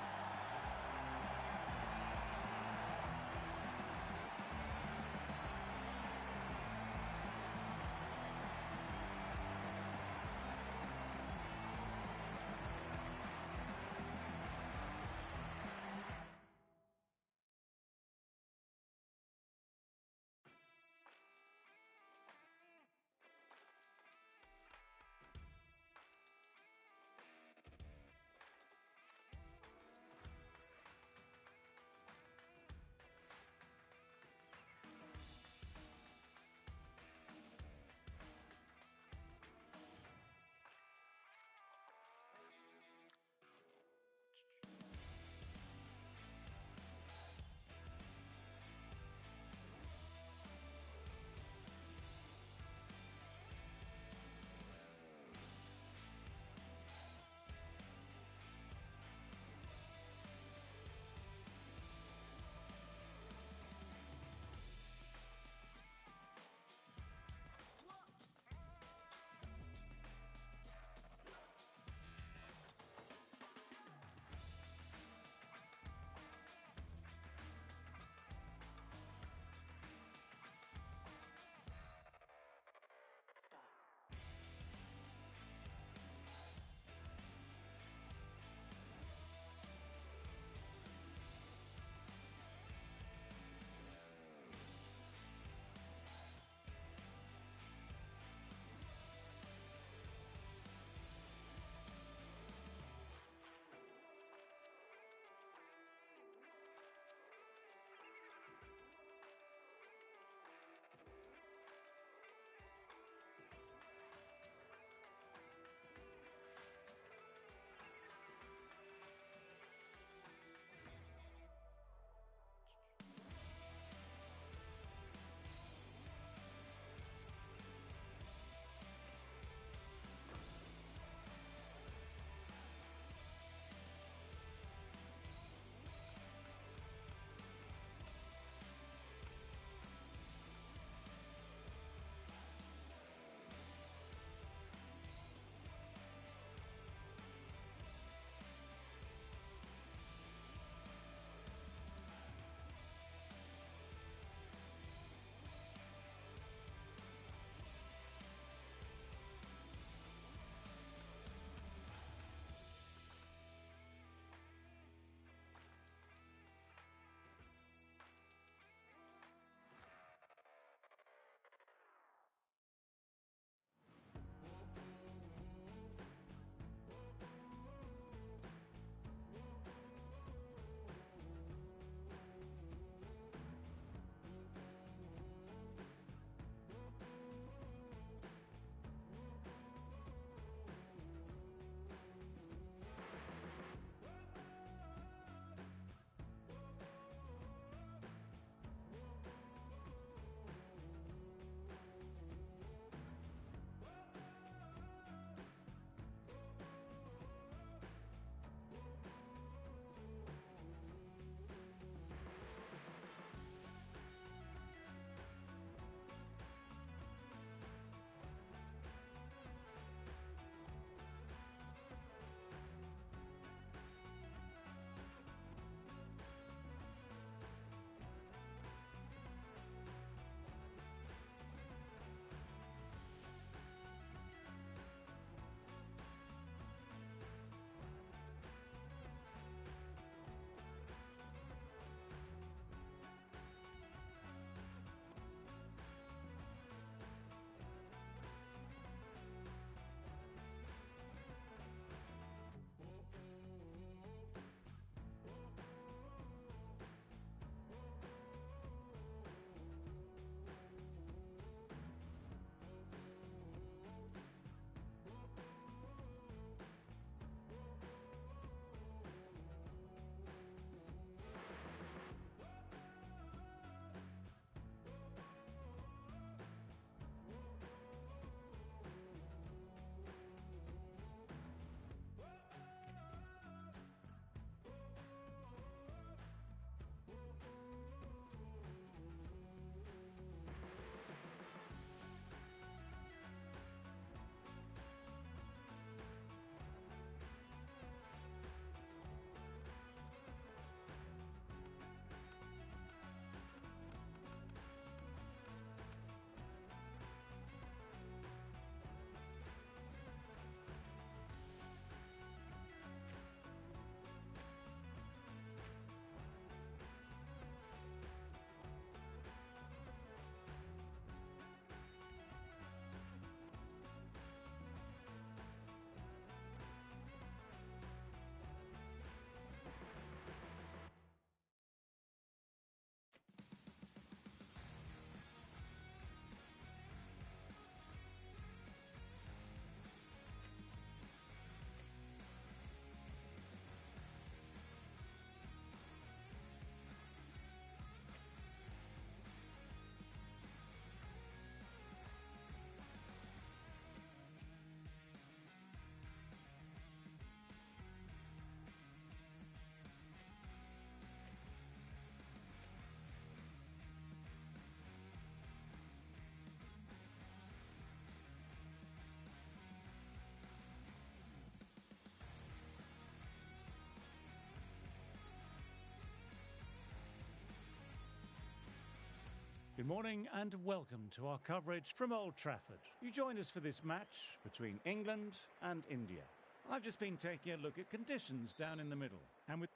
Good morning and welcome to our coverage from Old Trafford. You joined us for this match between England and India. I've just been taking a look at conditions down in the middle, and with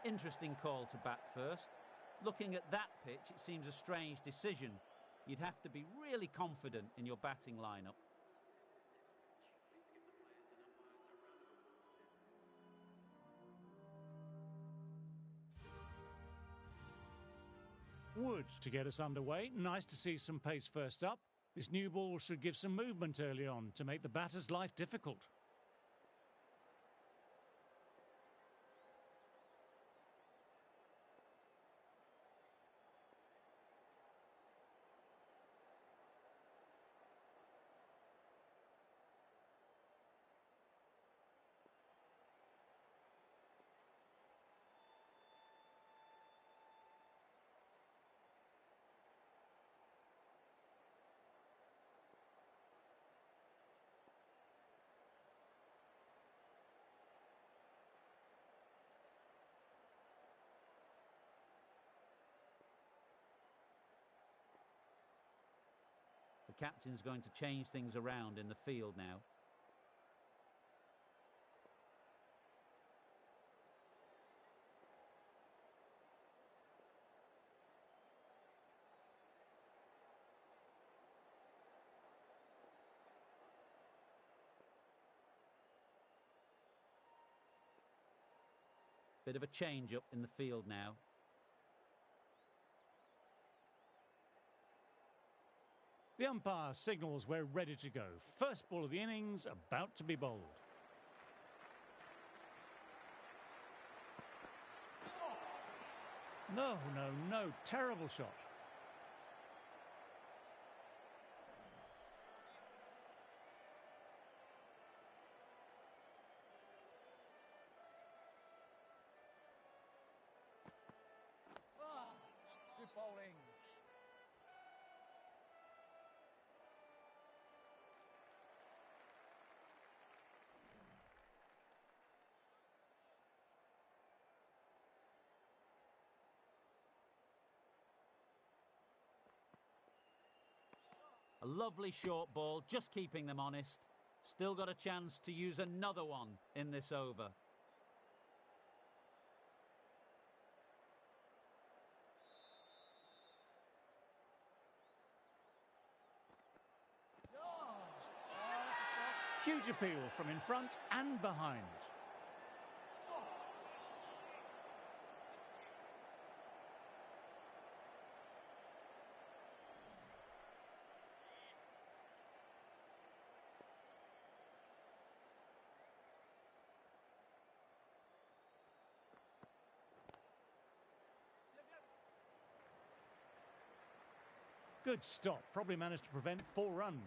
Interesting call to bat first. Looking at that pitch, it seems a strange decision. You'd have to be really confident in your batting lineup. Wood to get us underway. Nice to see some pace first up. This new ball should give some movement early on to make the batter's life difficult. The captain's going to change things around in the field now. Bit of a change up in the field now. The umpire signals we're ready to go. First ball of the innings about to be bowled. No, no, no. Terrible shot. Good bowling. A lovely short ball, just keeping them honest. Still got a chance to use another one in this over. Huge appeal from in front and behind. Good stop. Probably managed to prevent 4 runs.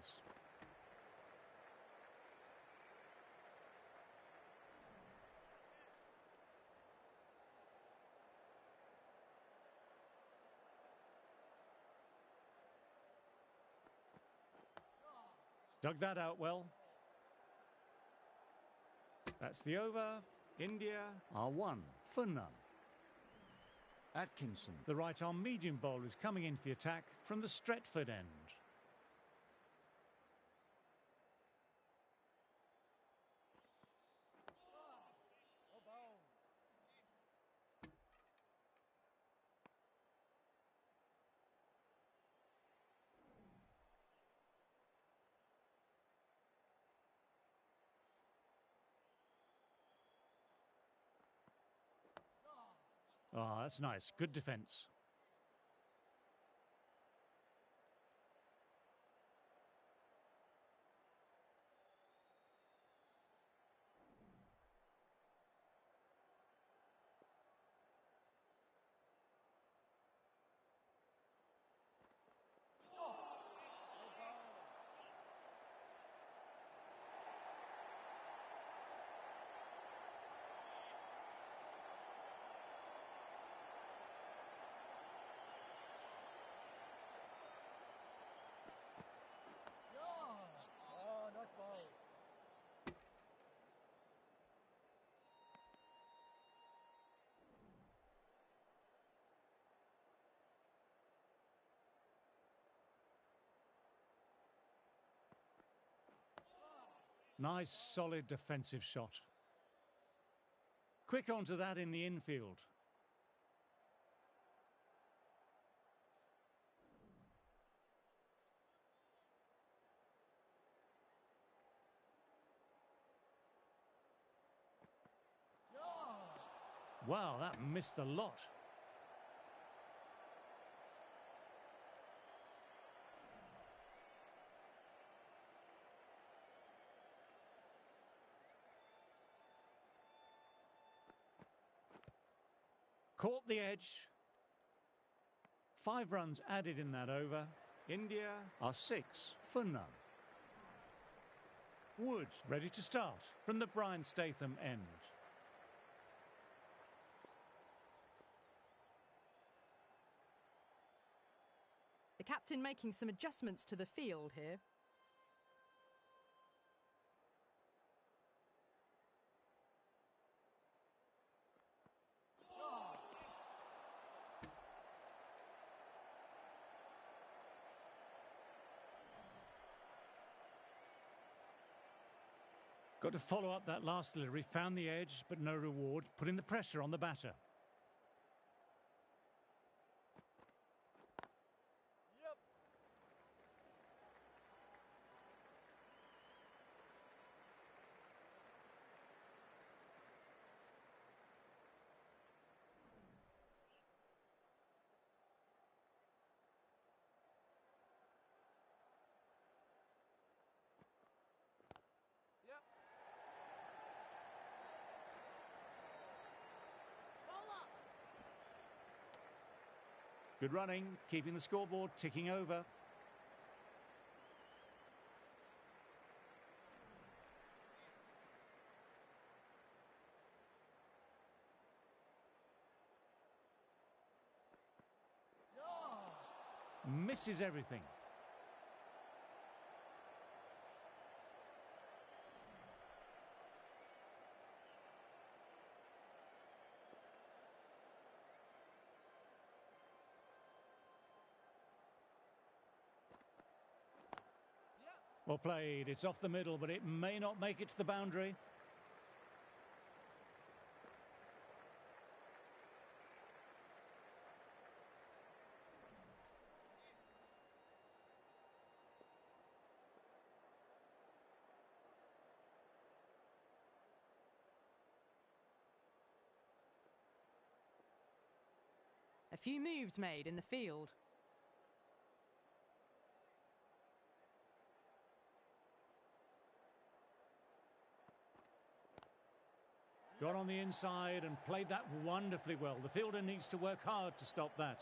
Dug that out well. That's the over. India are 1 for none. Atkinson, the right-arm medium bowler, is coming into the attack from the Stretford end. Oh, that's nice. Good defence. Nice, solid defensive shot. Quick onto that in the infield. Wow, that missed a lot. Caught the edge. 5 runs added in that over. India are 6 for none. Wood ready to start from the Brian Statham end. The captain making some adjustments to the field here. Got to follow up that last delivery, found the edge, but no reward, putting the pressure on the batter. Good running, keeping the scoreboard ticking over. Misses everything. Well played, it's off the middle, but it may not make it to the boundary. A few moves made in the field. Got on the inside and played that wonderfully well. The fielder needs to work hard to stop that.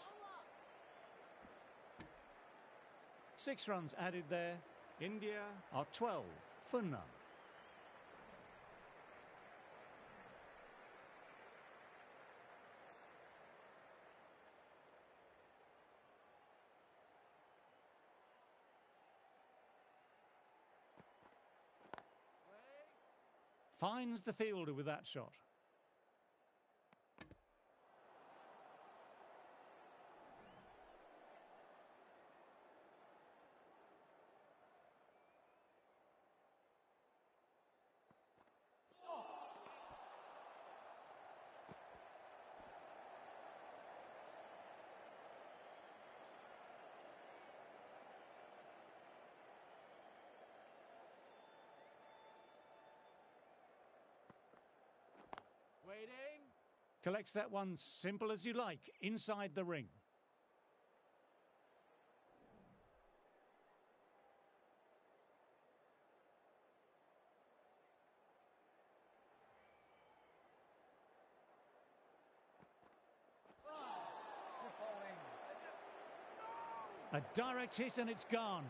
6 runs added there. India are 12 for none. Finds the fielder with that shot. Waiting. Collects that one simple as you like, inside the ring. A direct hit and it's gone.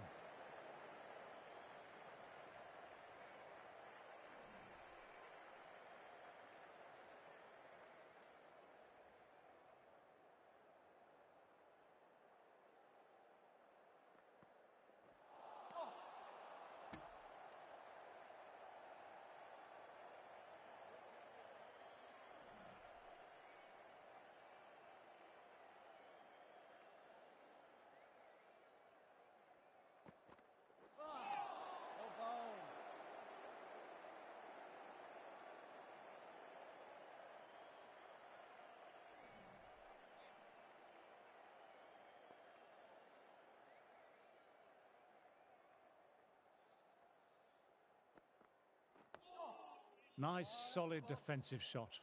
Nice, solid defensive shot.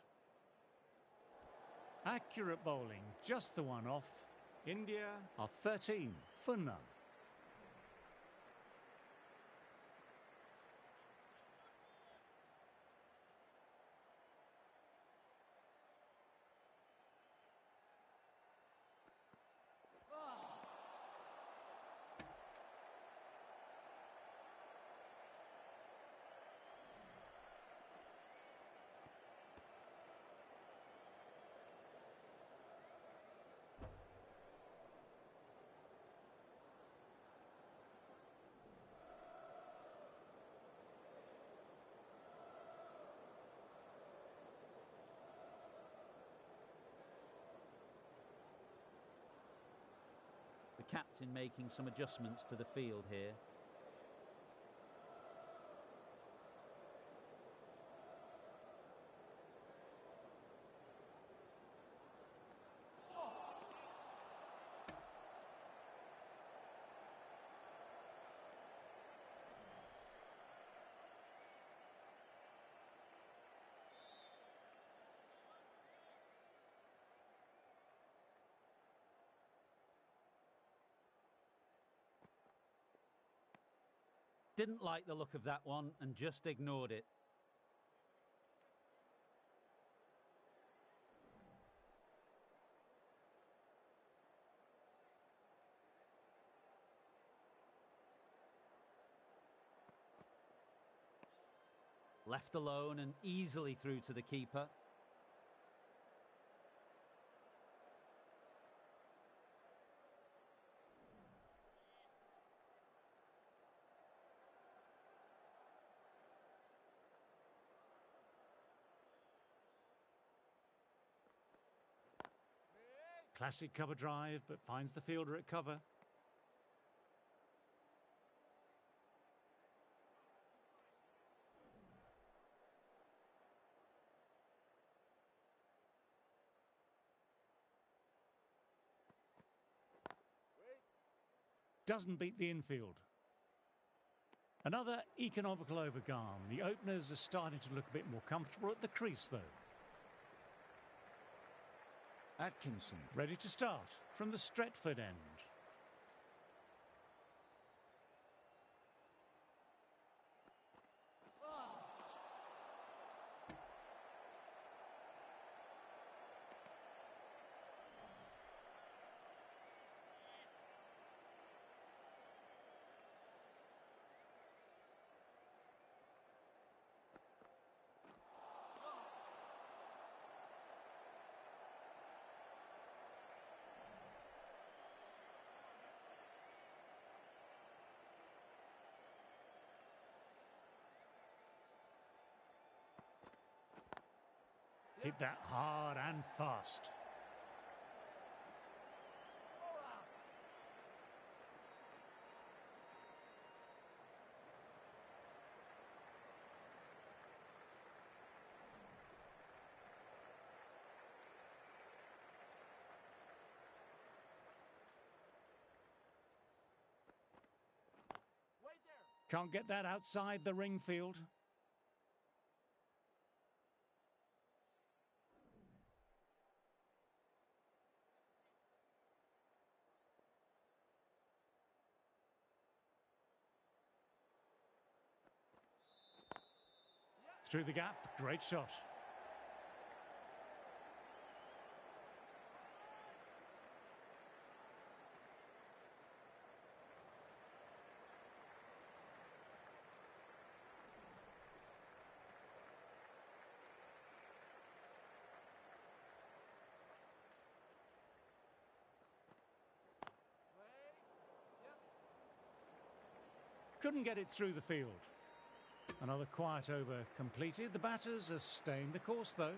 Accurate bowling, just the one off. India are 13 for none. The captain making some adjustments to the field here. Didn't like the look of that one and just ignored it. Left alone and easily through to the keeper. Classic cover drive, but finds the fielder at cover. Doesn't beat the infield. Another economical overgone. The openers are starting to look a bit more comfortable at the crease, though. Atkinson ready to start from the Stretford end. Hit that hard and fast. Can't get that outside the ring field. Through the gap, great shot. Couldn't get it through the field. Another quiet over completed. The batters are staying the course, though.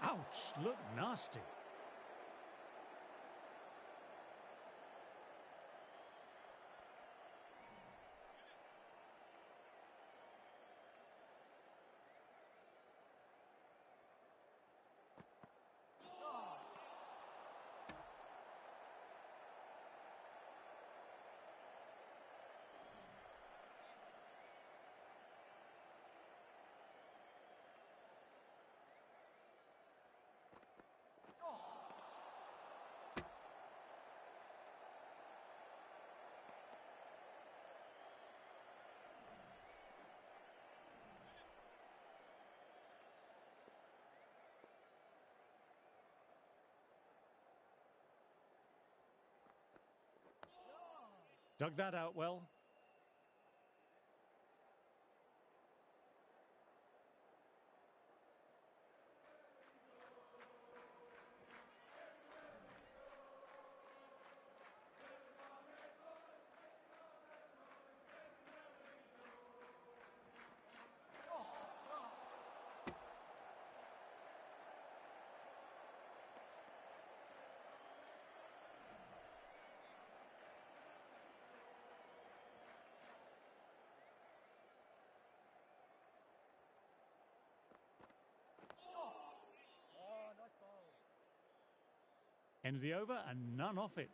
Ouch, looked nasty. Dug that out well. End of the over and none off it.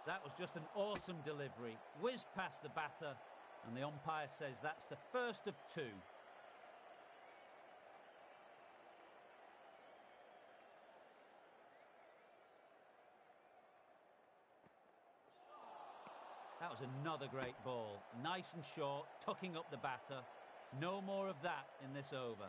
That was just an awesome delivery. Whizzed past the batter, and the umpire says that's the first of two. That was another great ball. Nice and short, tucking up the batter. No more of that in this over.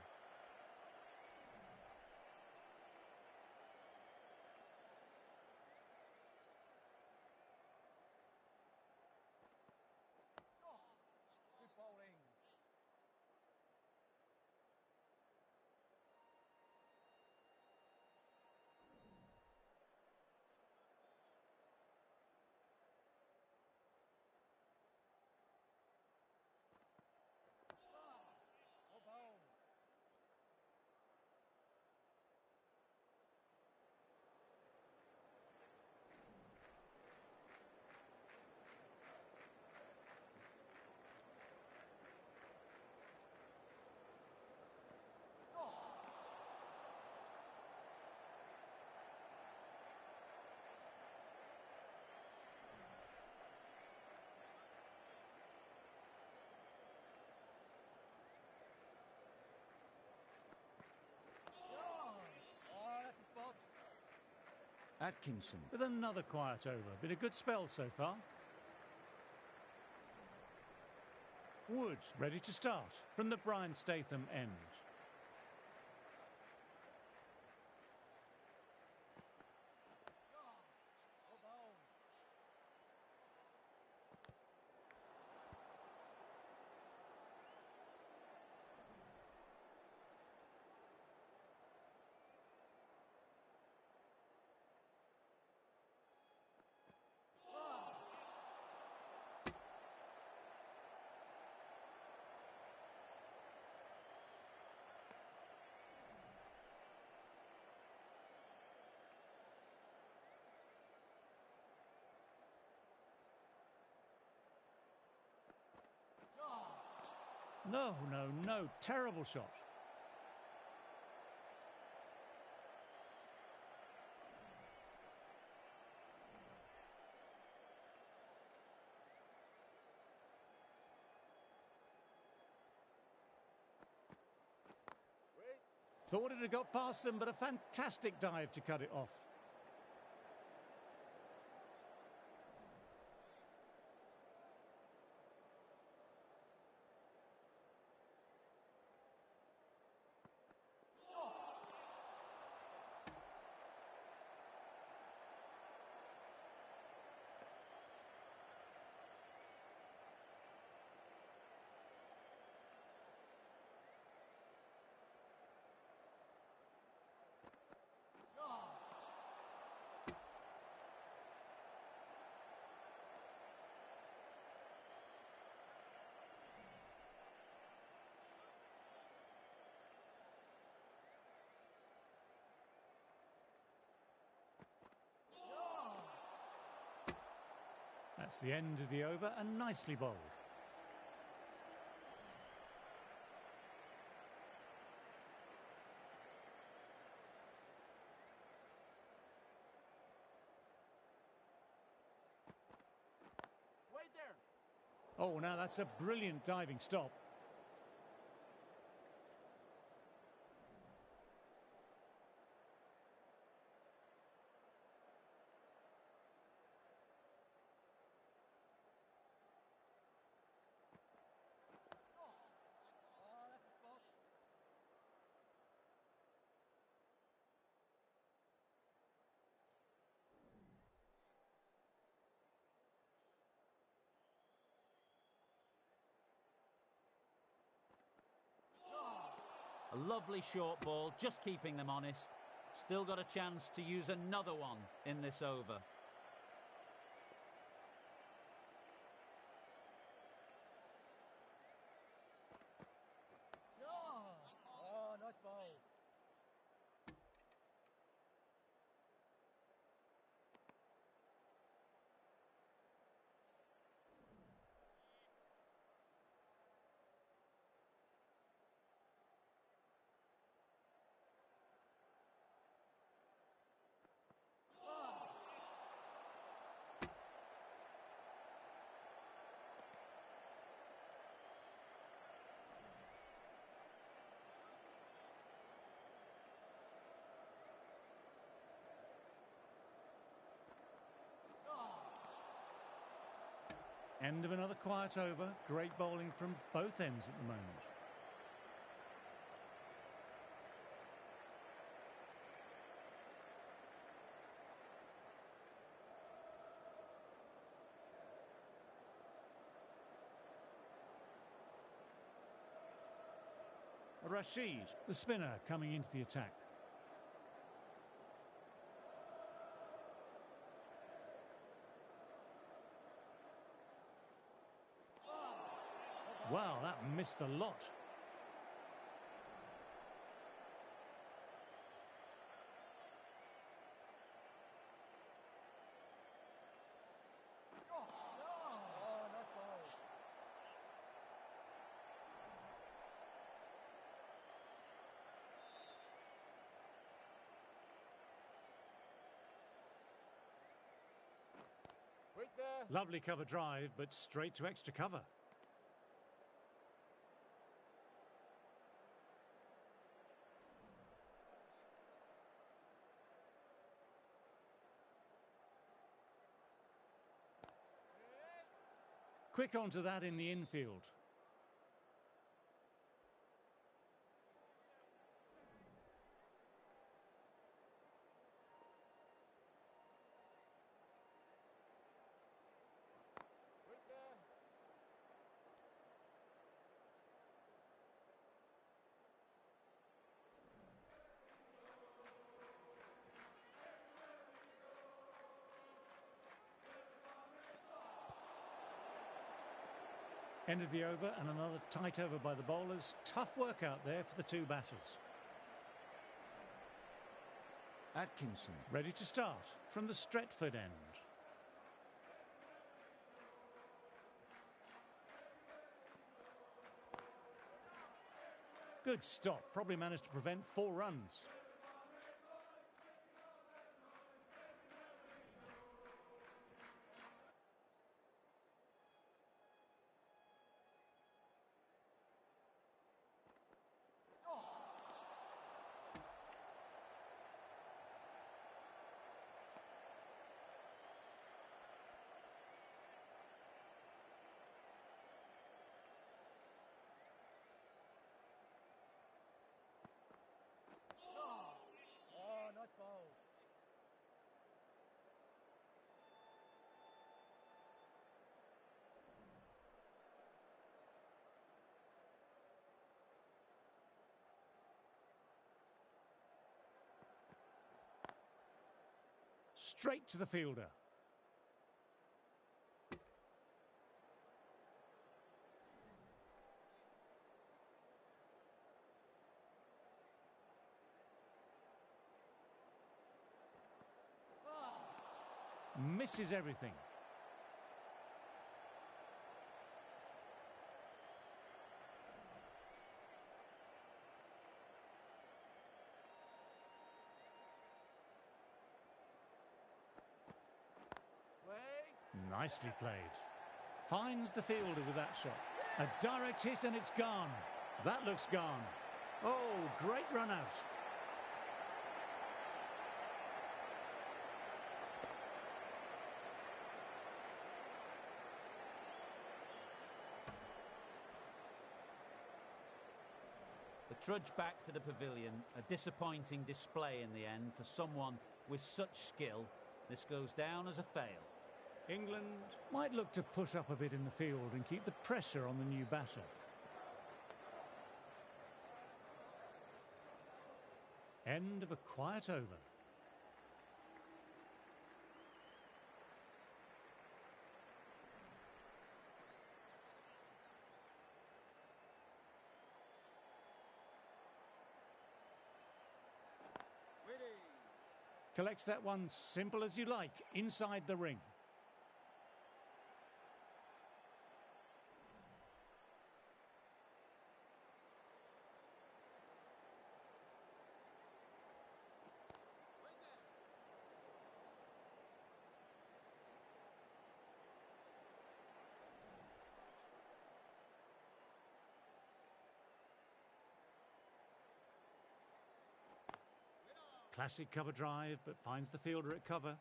Atkinson with another quiet over. Been a good spell so far. Wood ready to start from the Brian Statham end. No, no, no. Terrible shot. Thought it had got past them, but a fantastic dive to cut it off. That's the end of the over and nicely bowled. Wait there. Oh, now that's a brilliant diving stop. A lovely short ball, just keeping them honest. Still got a chance to use another one in this over. Oh, nice ball. End of another quiet over. Great bowling from both ends at the moment. Rashid, the spinner, coming into the attack. Wow, that missed a lot. Lovely cover drive, but straight to extra cover. Quick onto that in the infield. End of the over and another tight over by the bowlers. Tough work out there for the two batters. Atkinson ready to start from the Stretford end. Good stop, probably managed to prevent 4 runs. Oh, nice ball. Straight to the fielder. Misses everything. Nicely played. Finds the fielder with that shot. A direct hit and it's gone. That looks gone. Oh, great run out. The trudge back to the pavilion, a disappointing display in the end for someone with such skill. This goes down as a fail. England might look to push up a bit in the field and keep the pressure on the new batter. End of a quiet over. Collects that one simple as you like, inside the ring. Classic cover drive, but finds the fielder at cover.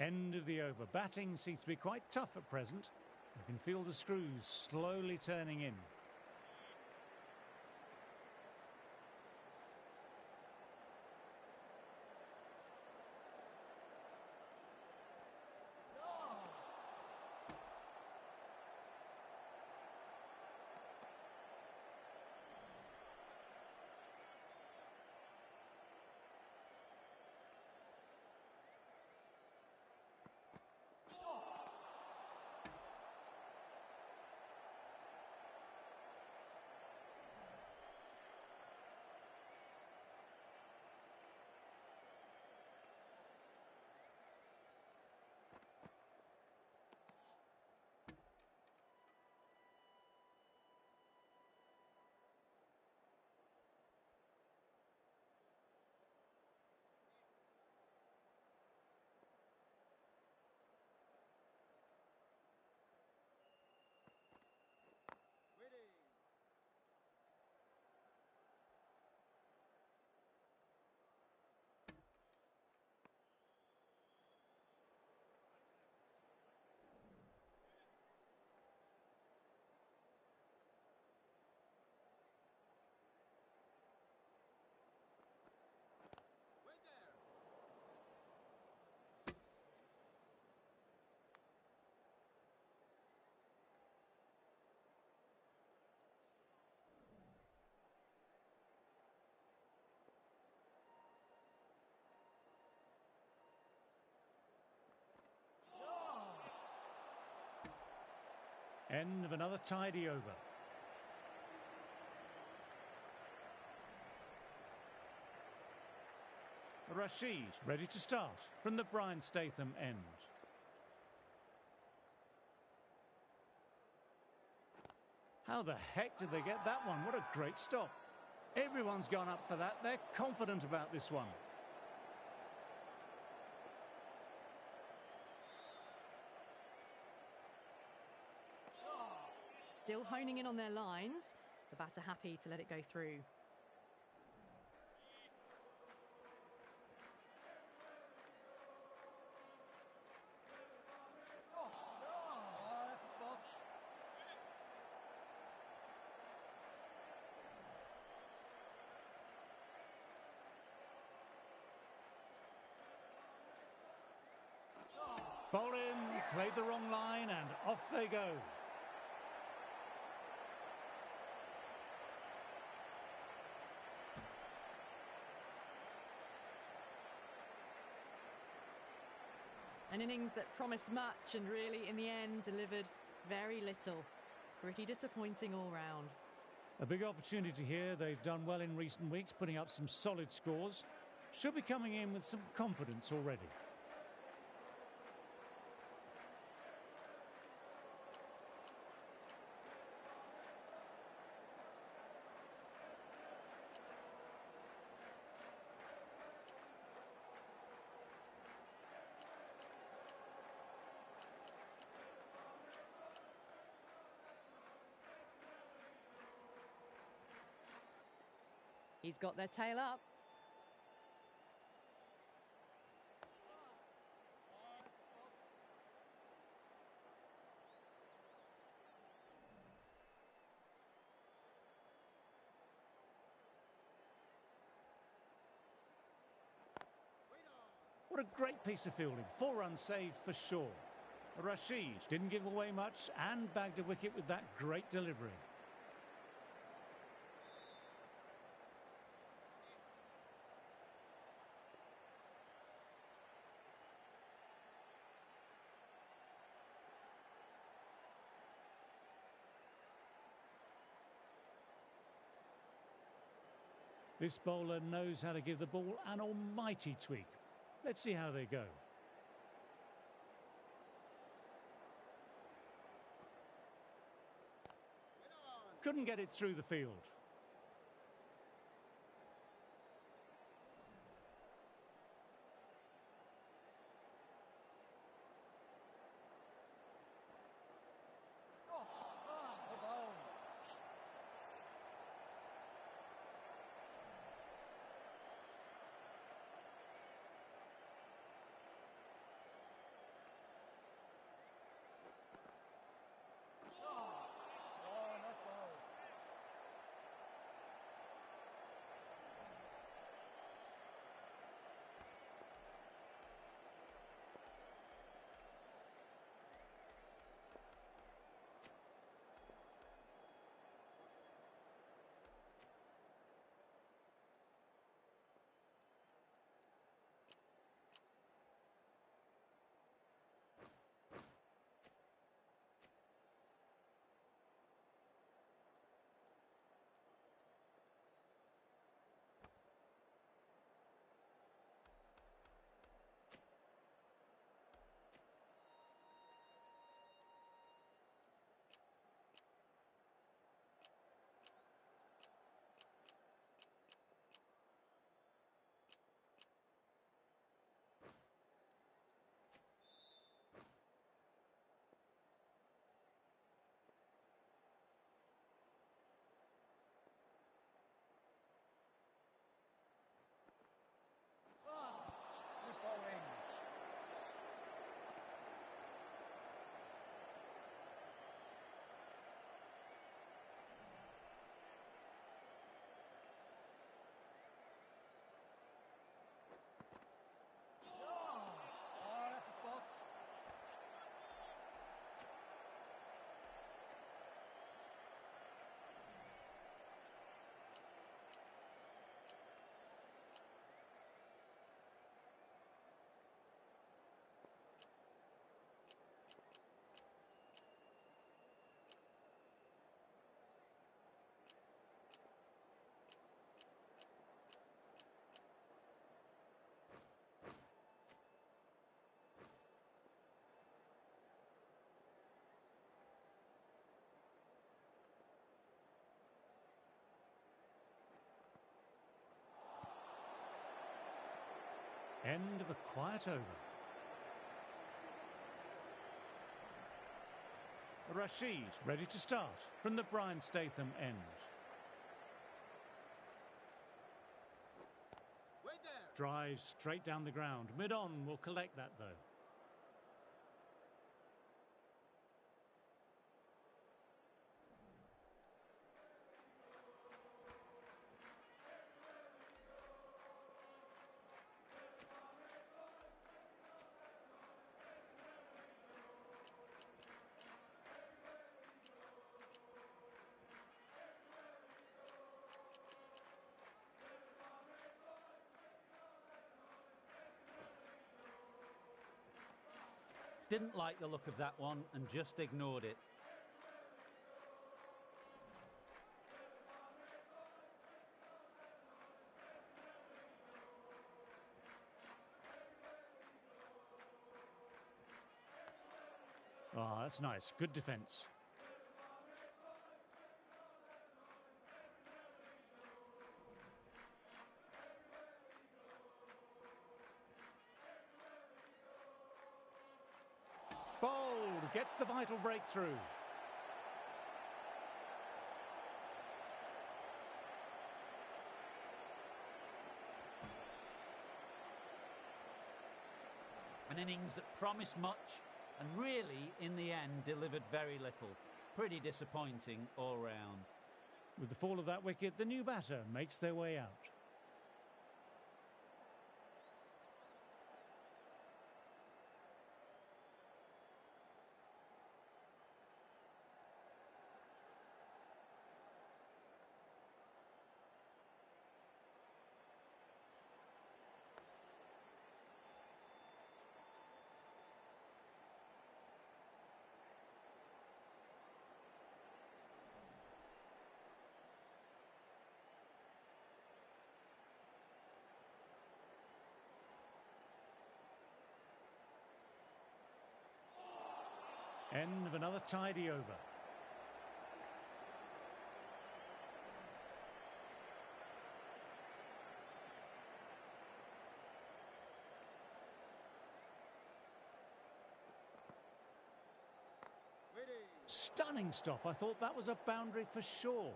End of the over. Batting seems to be quite tough at present. You can feel the screws slowly turning in. End of another tidy over. Rashid ready to start from the Brian Statham end. How the heck did they get that one? What a great stop. Everyone's gone up for that. They're confident about this one. Still honing in on their lines. The batter happy to let it go through. Bowling, played the wrong line and off they go. An innings that promised much and really, in the end, delivered very little. Pretty disappointing all round. A big opportunity here. They've done well in recent weeks, putting up some solid scores. Should be coming in with some confidence already. He's got their tail up. What a great piece of fielding. 4 runs saved for sure. Rashid didn't give away much and bagged a wicket with that great delivery. This bowler knows how to give the ball an almighty tweak. Let's see how they go. Couldn't get it through the field. No ball. Oh, nice ball. Good bowling. Oh, that's a spot. End of a quiet over. Rashid ready to start from the Brian Statham end. Drives straight down the ground. Mid-on will collect that though. Didn't like the look of that one and just ignored it. Oh, that's nice. Good defence. Bowled, gets the vital breakthrough. innings that promised much and really, in the end, delivered very little. Pretty disappointing all round. With the fall of that wicket, the new batter makes their way out. End of another tidy over. Stunning stop. I thought that was a boundary for sure.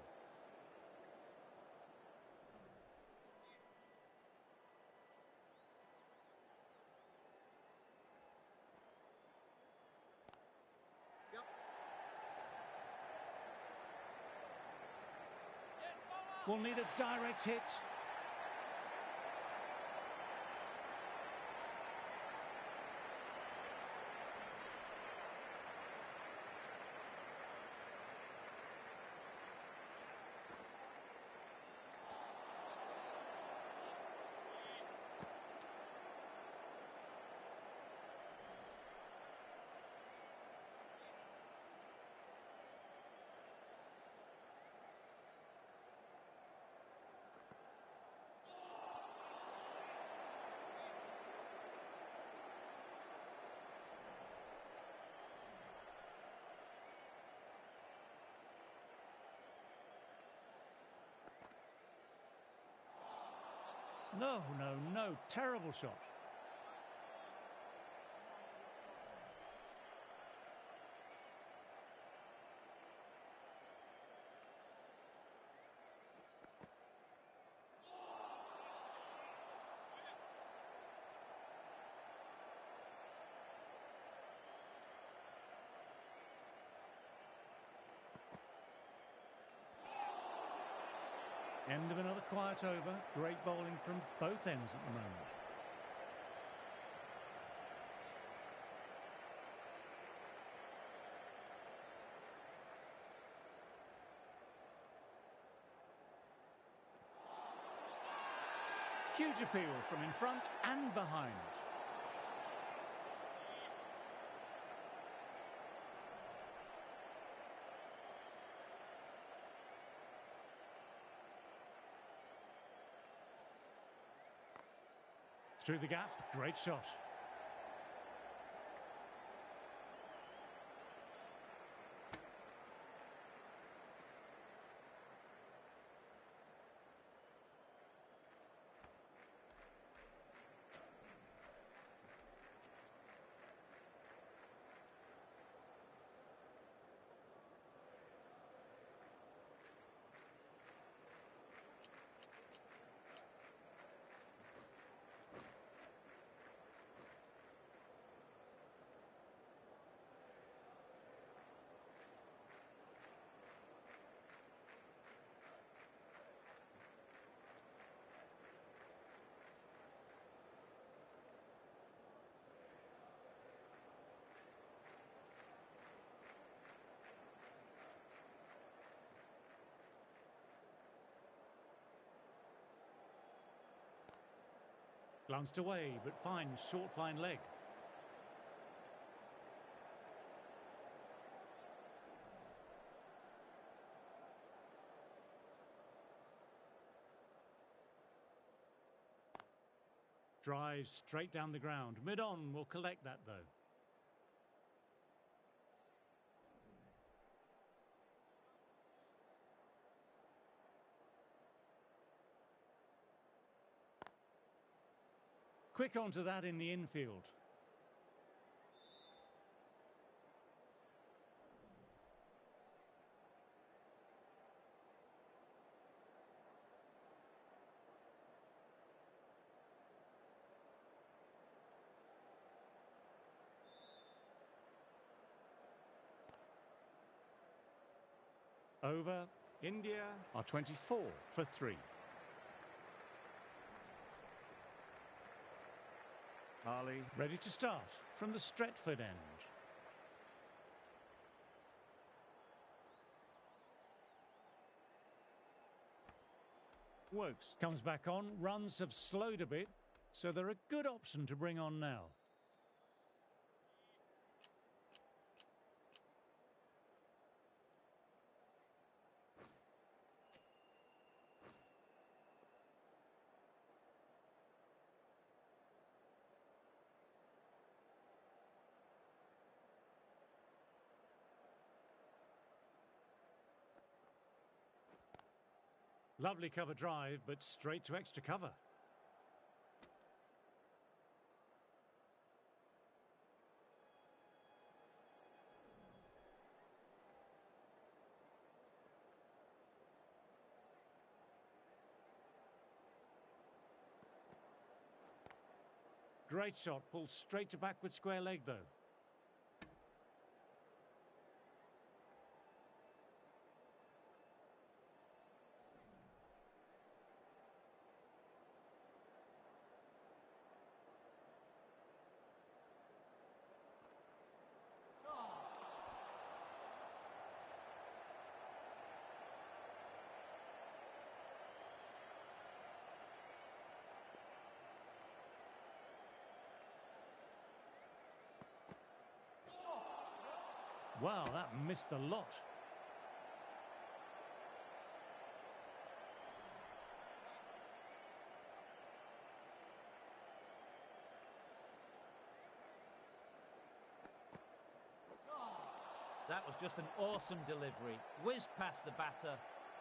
Will need a direct hit. No, no, no. Terrible shot. End of another quiet over. Great bowling from both ends at the moment. Huge appeal from in front and behind. Through the gap, great shot. Glanced away, but fine, short, fine leg. Drives straight down the ground. Mid-on will collect that, though. Quick onto that in the infield. Over. India are 24 for 3. Ali ready to start from the Stretford end. Wokes comes back on, runs have slowed a bit, so they're a good option to bring on now. Lovely cover drive, but straight to extra cover. Great shot, pulled straight to backward square leg though. Wow, that missed a lot. That was just an awesome delivery. Whizzed past the batter,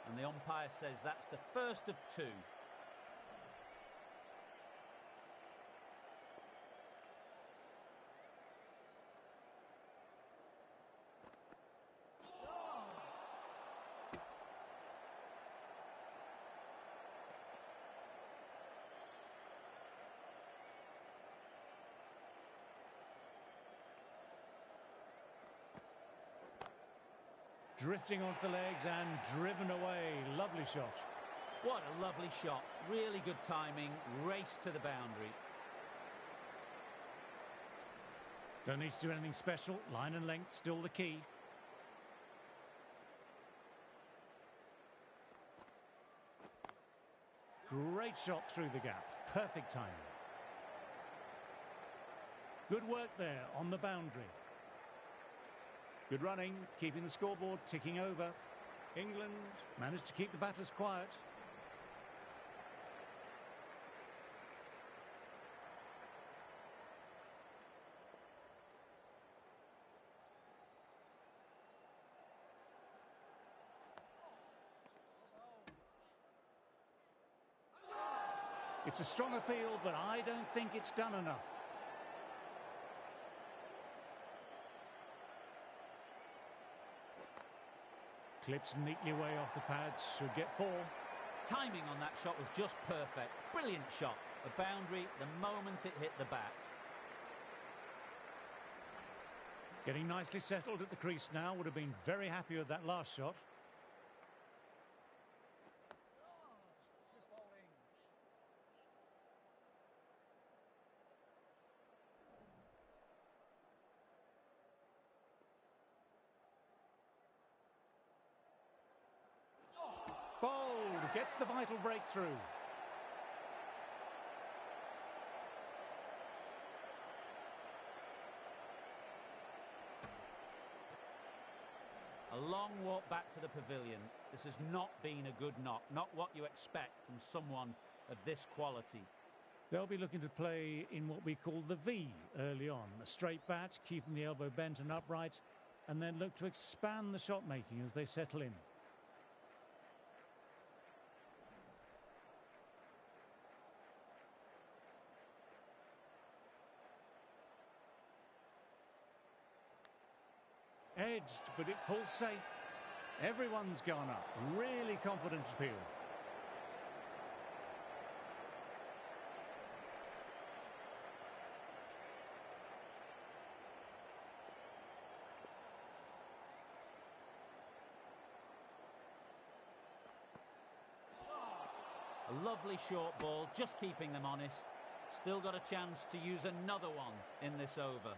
and the umpire says that's the first of 2. Drifting onto the legs and driven away. Lovely shot. What a lovely shot. Really good timing. Race to the boundary. Don't need to do anything special. Line and length still the key. Great shot through the gap. Perfect timing. Good work there on the boundary. Good running, keeping the scoreboard ticking over. England managed to keep the batters quiet. It's a strong appeal, but I don't think it's done enough. Clips neatly away off the pads, should get 4. Timing on that shot was just perfect. Brilliant shot. A boundary the moment it hit the bat. Getting nicely settled at the crease now. Would have been very happy with that last shot. Good bowling. Bowled, gets the vital breakthrough. A long walk back to the pavilion. This has not been a good knock. Not what you expect from someone of this quality. They'll be looking to play in what we call the V early on. A straight bat, keeping the elbow bent and upright, and then look to expand the shot making as they settle in. Edged, but it falls safe. Everyone's gone up. Really confident appeal. A lovely short ball, just keeping them honest. Still got a chance to use another one in this over.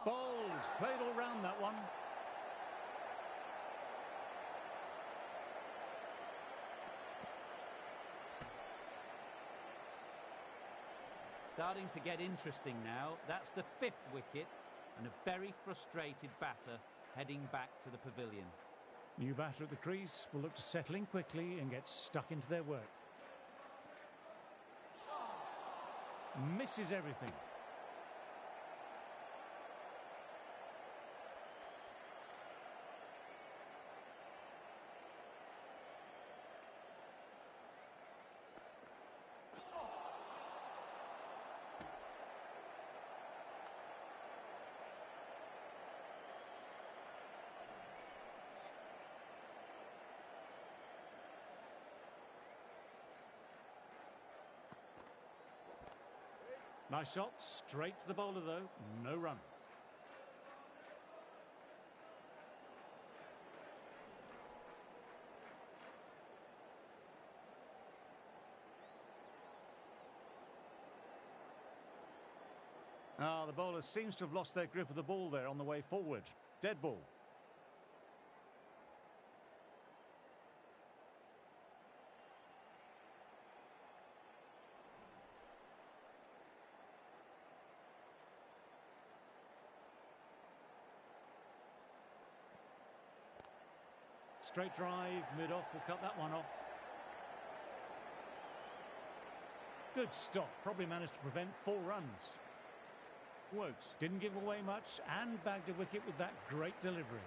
Bowls, played all round that one. Starting to get interesting now. That's the 5th wicket and a very frustrated batter heading back to the pavilion. New batter at the crease will look to settle in quickly and get stuck into their work. Misses everything. Nice shot, straight to the bowler though, no run. The bowler seems to have lost their grip of the ball there on the way forward. Dead ball. Straight drive, mid-off, will cut that one off. Good stop, probably managed to prevent 4 runs. Wokes didn't give away much and bagged a wicket with that great delivery.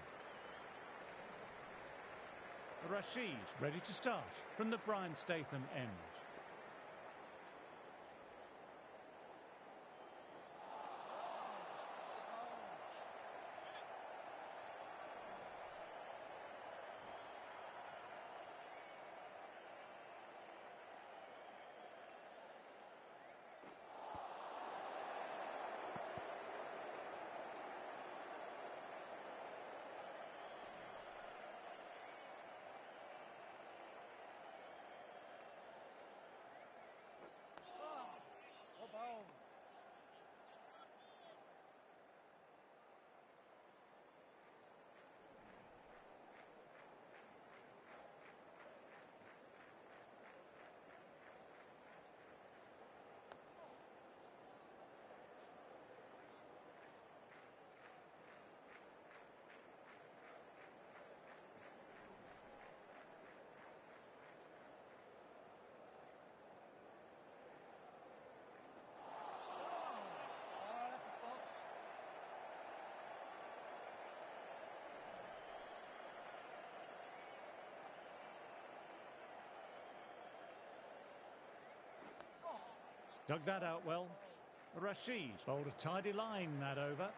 Rashid ready to start from the Brian Statham end. Dug that out well. Rashid bowled a tidy line that over.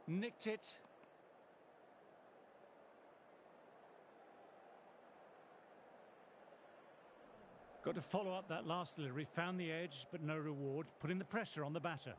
Nicked it. Got to follow up that last delivery, found the edge but no reward, putting the pressure on the batter.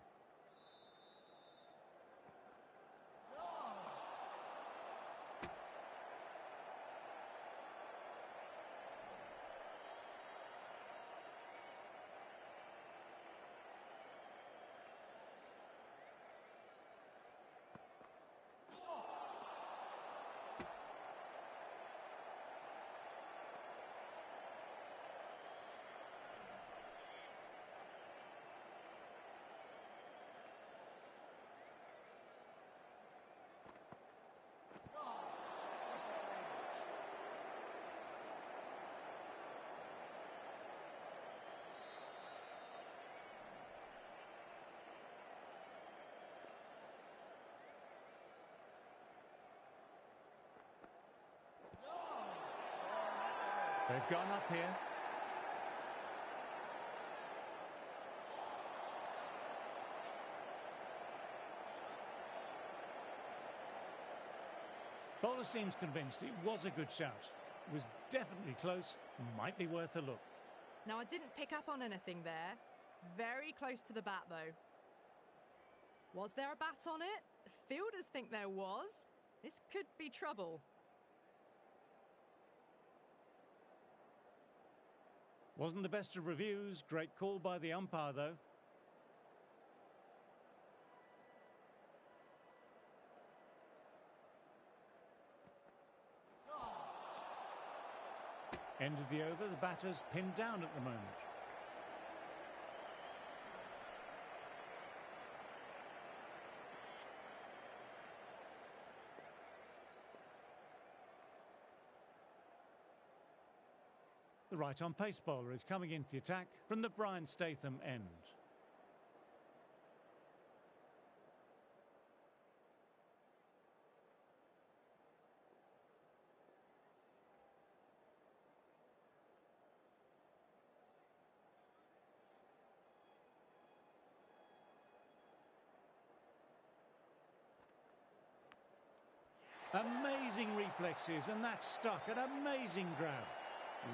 They've gone up here. Bowler seems convinced it was a good shout. It was definitely close, might be worth a look. Now, I didn't pick up on anything there. Very close to the bat, though. Was there a bat on it? Fielders think there was. This could be trouble. Wasn't the best of reviews. Great call by the umpire, though. End of the over, the batter's pinned down at the moment. The right-on pace bowler is coming into the attack from the Brian Statham end. Amazing reflexes, and that's stuck. An amazing grab.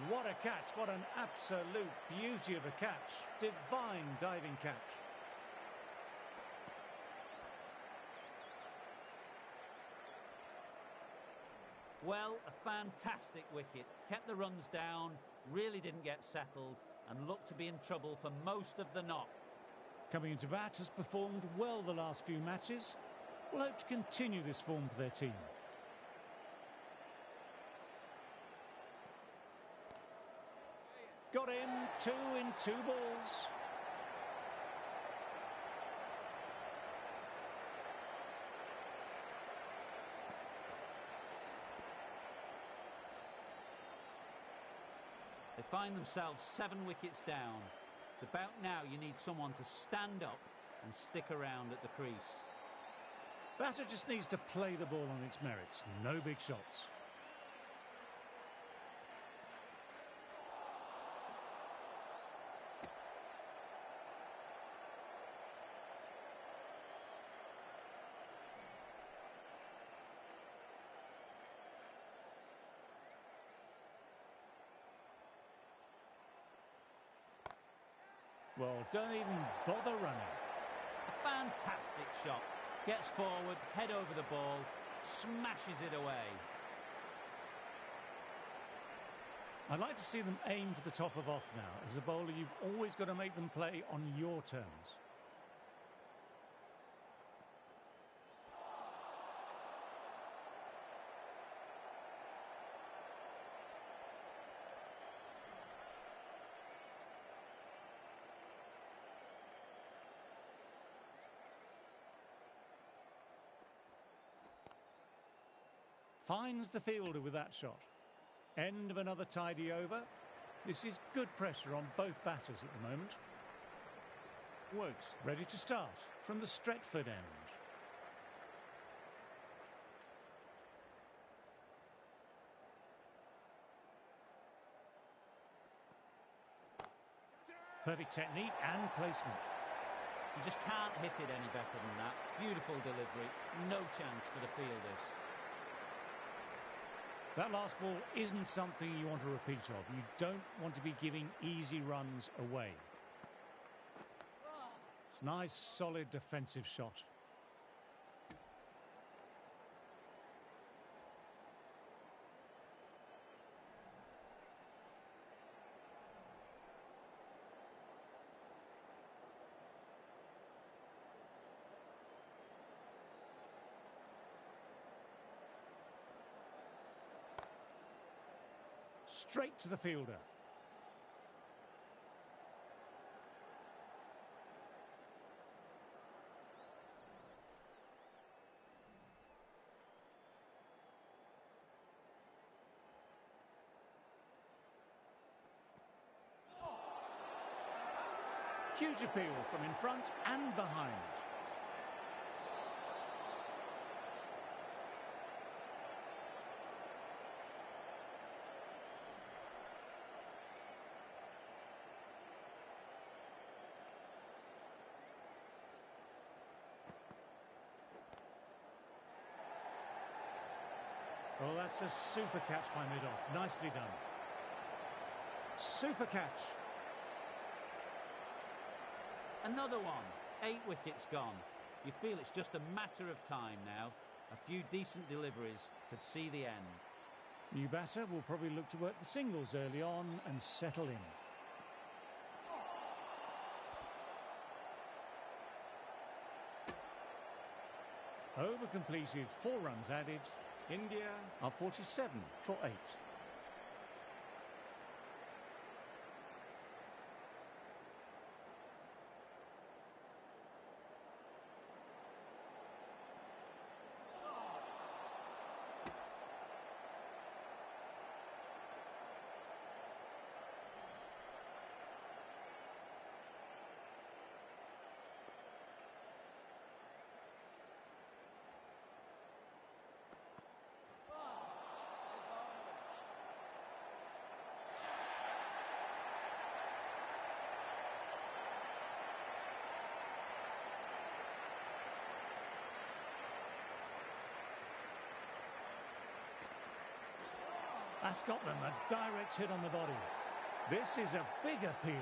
What a catch. What an absolute beauty of a catch. Divine diving catch. Well, a fantastic wicket. Kept the runs down, really didn't get settled, and looked to be in trouble for most of the knock. Coming into bat, has performed well the last few matches. Will hope to continue this form for their team. Got him, 2 in 2 balls. They find themselves 7 wickets down. It's about now you need someone to stand up and stick around at the crease. Batter just needs to play the ball on its merits. No big shots. Well, don't even bother running. A fantastic shot. Gets forward, head over the ball, smashes it away. I'd like to see them aim for the top of off now. As a bowler, you've always got to make them play on your terms. Finds the fielder with that shot. End of another tidy over. This is good pressure on both batters at the moment. Wokes ready to start from the Stretford end. Perfect technique and placement. You just can't hit it any better than that. Beautiful delivery. No chance for the fielders. That last ball isn't something you want a repeat of. You don't want to be giving easy runs away. Nice, solid defensive shot. Straight to the fielder. Huge appeal from in front and behind. Well, that's a super catch by mid-off. Nicely done. Super catch. Another one. 8 wickets gone. You feel it's just a matter of time now. A few decent deliveries could see the end. New batter will probably look to work the singles early on and settle in. Over completed, 4 runs added. India are 47 for 8. That's got them, a direct hit on the body. This is a big appeal.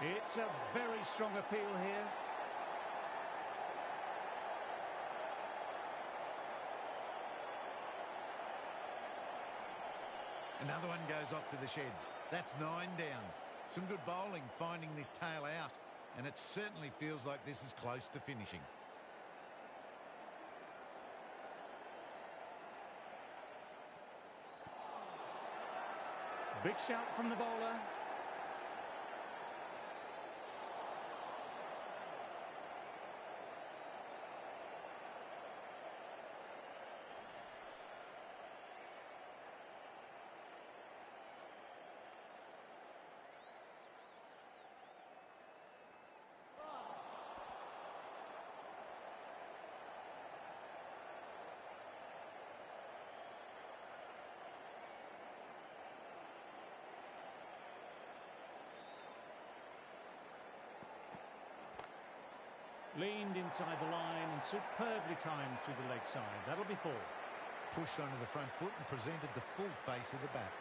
It's a very strong appeal here. Another one goes off to the sheds. That's 9 down. Some good bowling finding this tail out, and it certainly feels like this is close to finishing. Big shout from the bowler. Leaned inside the line and superbly timed through the leg side. That'll be 4. Pushed onto the front foot and presented the full face of the bat.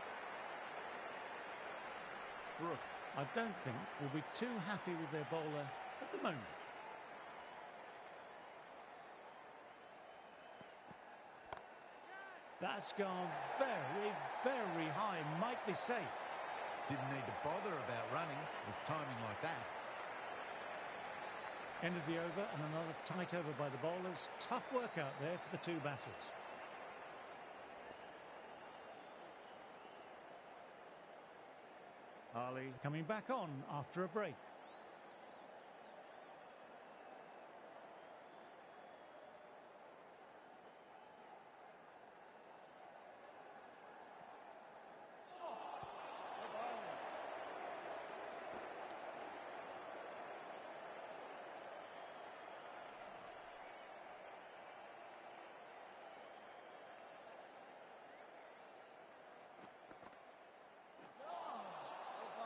Brook, I don't think, will be too happy with their bowler at the moment. That's gone very, very high. Might be safe. Didn't need to bother about running with timing like that. Ended the over and another tight over by the bowlers. Tough work out there for the 2 batters. Ali coming back on after a break.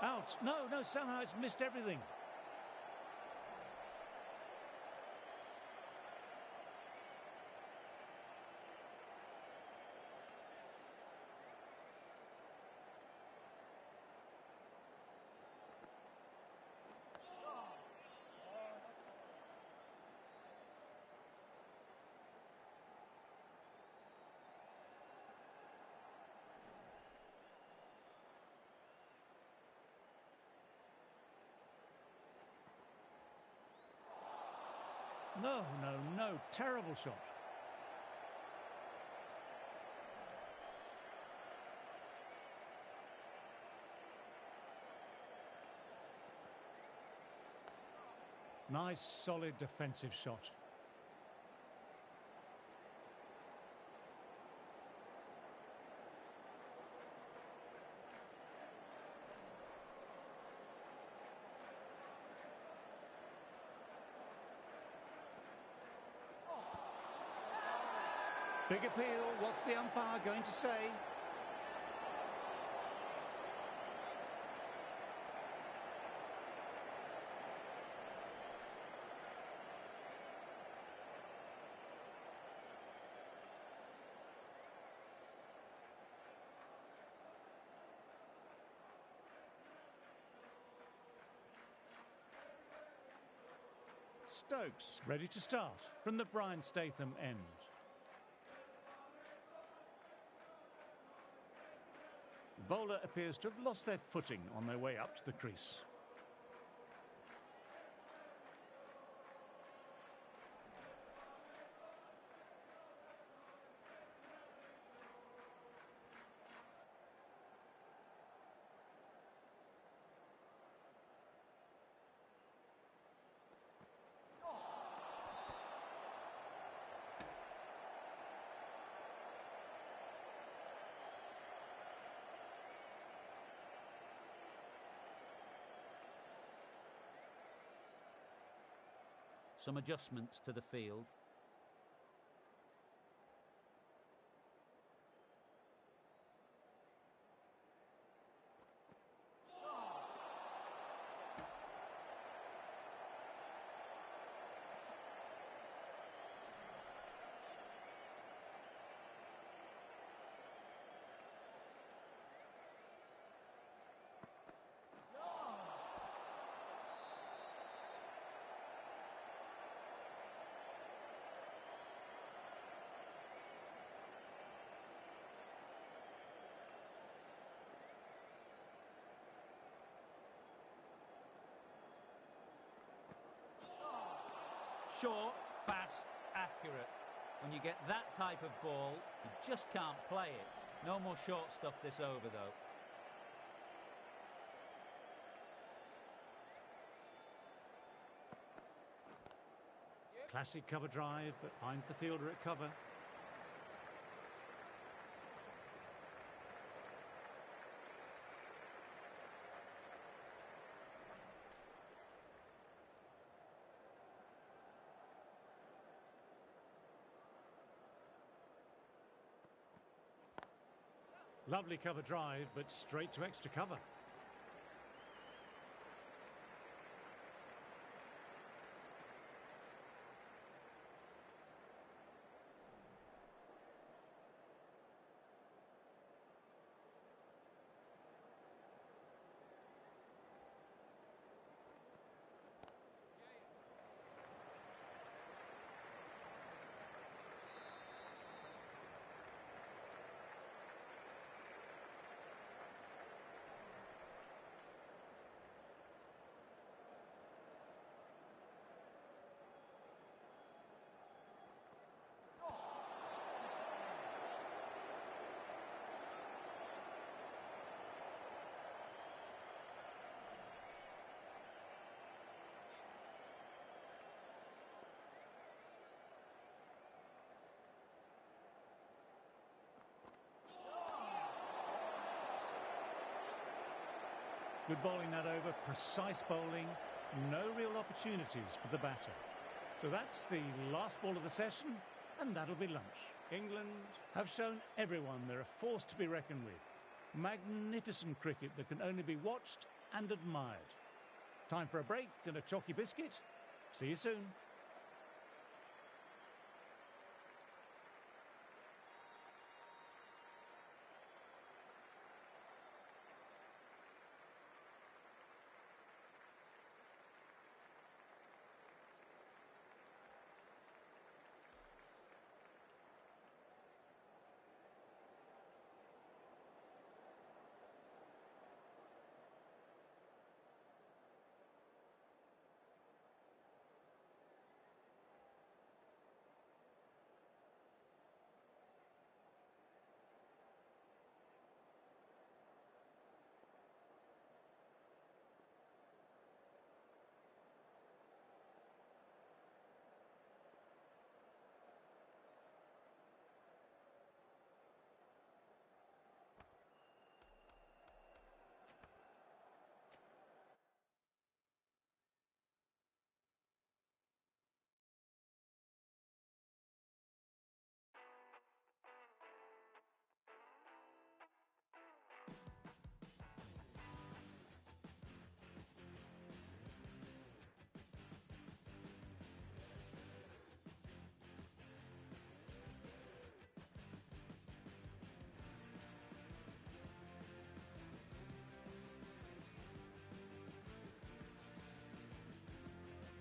Out. No, somehow it's missed everything. No, terrible shot. Nice, solid defensive shot. Big appeal. What's the umpire going to say? Stokes ready to start from the Brian Statham end. The bowler appears to have lost their footing on their way up to the crease. Some adjustments to the field. Short, fast, accurate. When you get that type of ball, you just can't play it. No more short stuff this over, though. Classic cover drive, but finds the fielder at cover. Lovely cover drive, but straight to extra cover. Good bowling that over, precise bowling, no real opportunities for the batter. So that's the last ball of the session, and that'll be lunch. England have shown everyone they're a force to be reckoned with. Magnificent cricket that can only be watched and admired. Time for a break and a chalky biscuit. See you soon.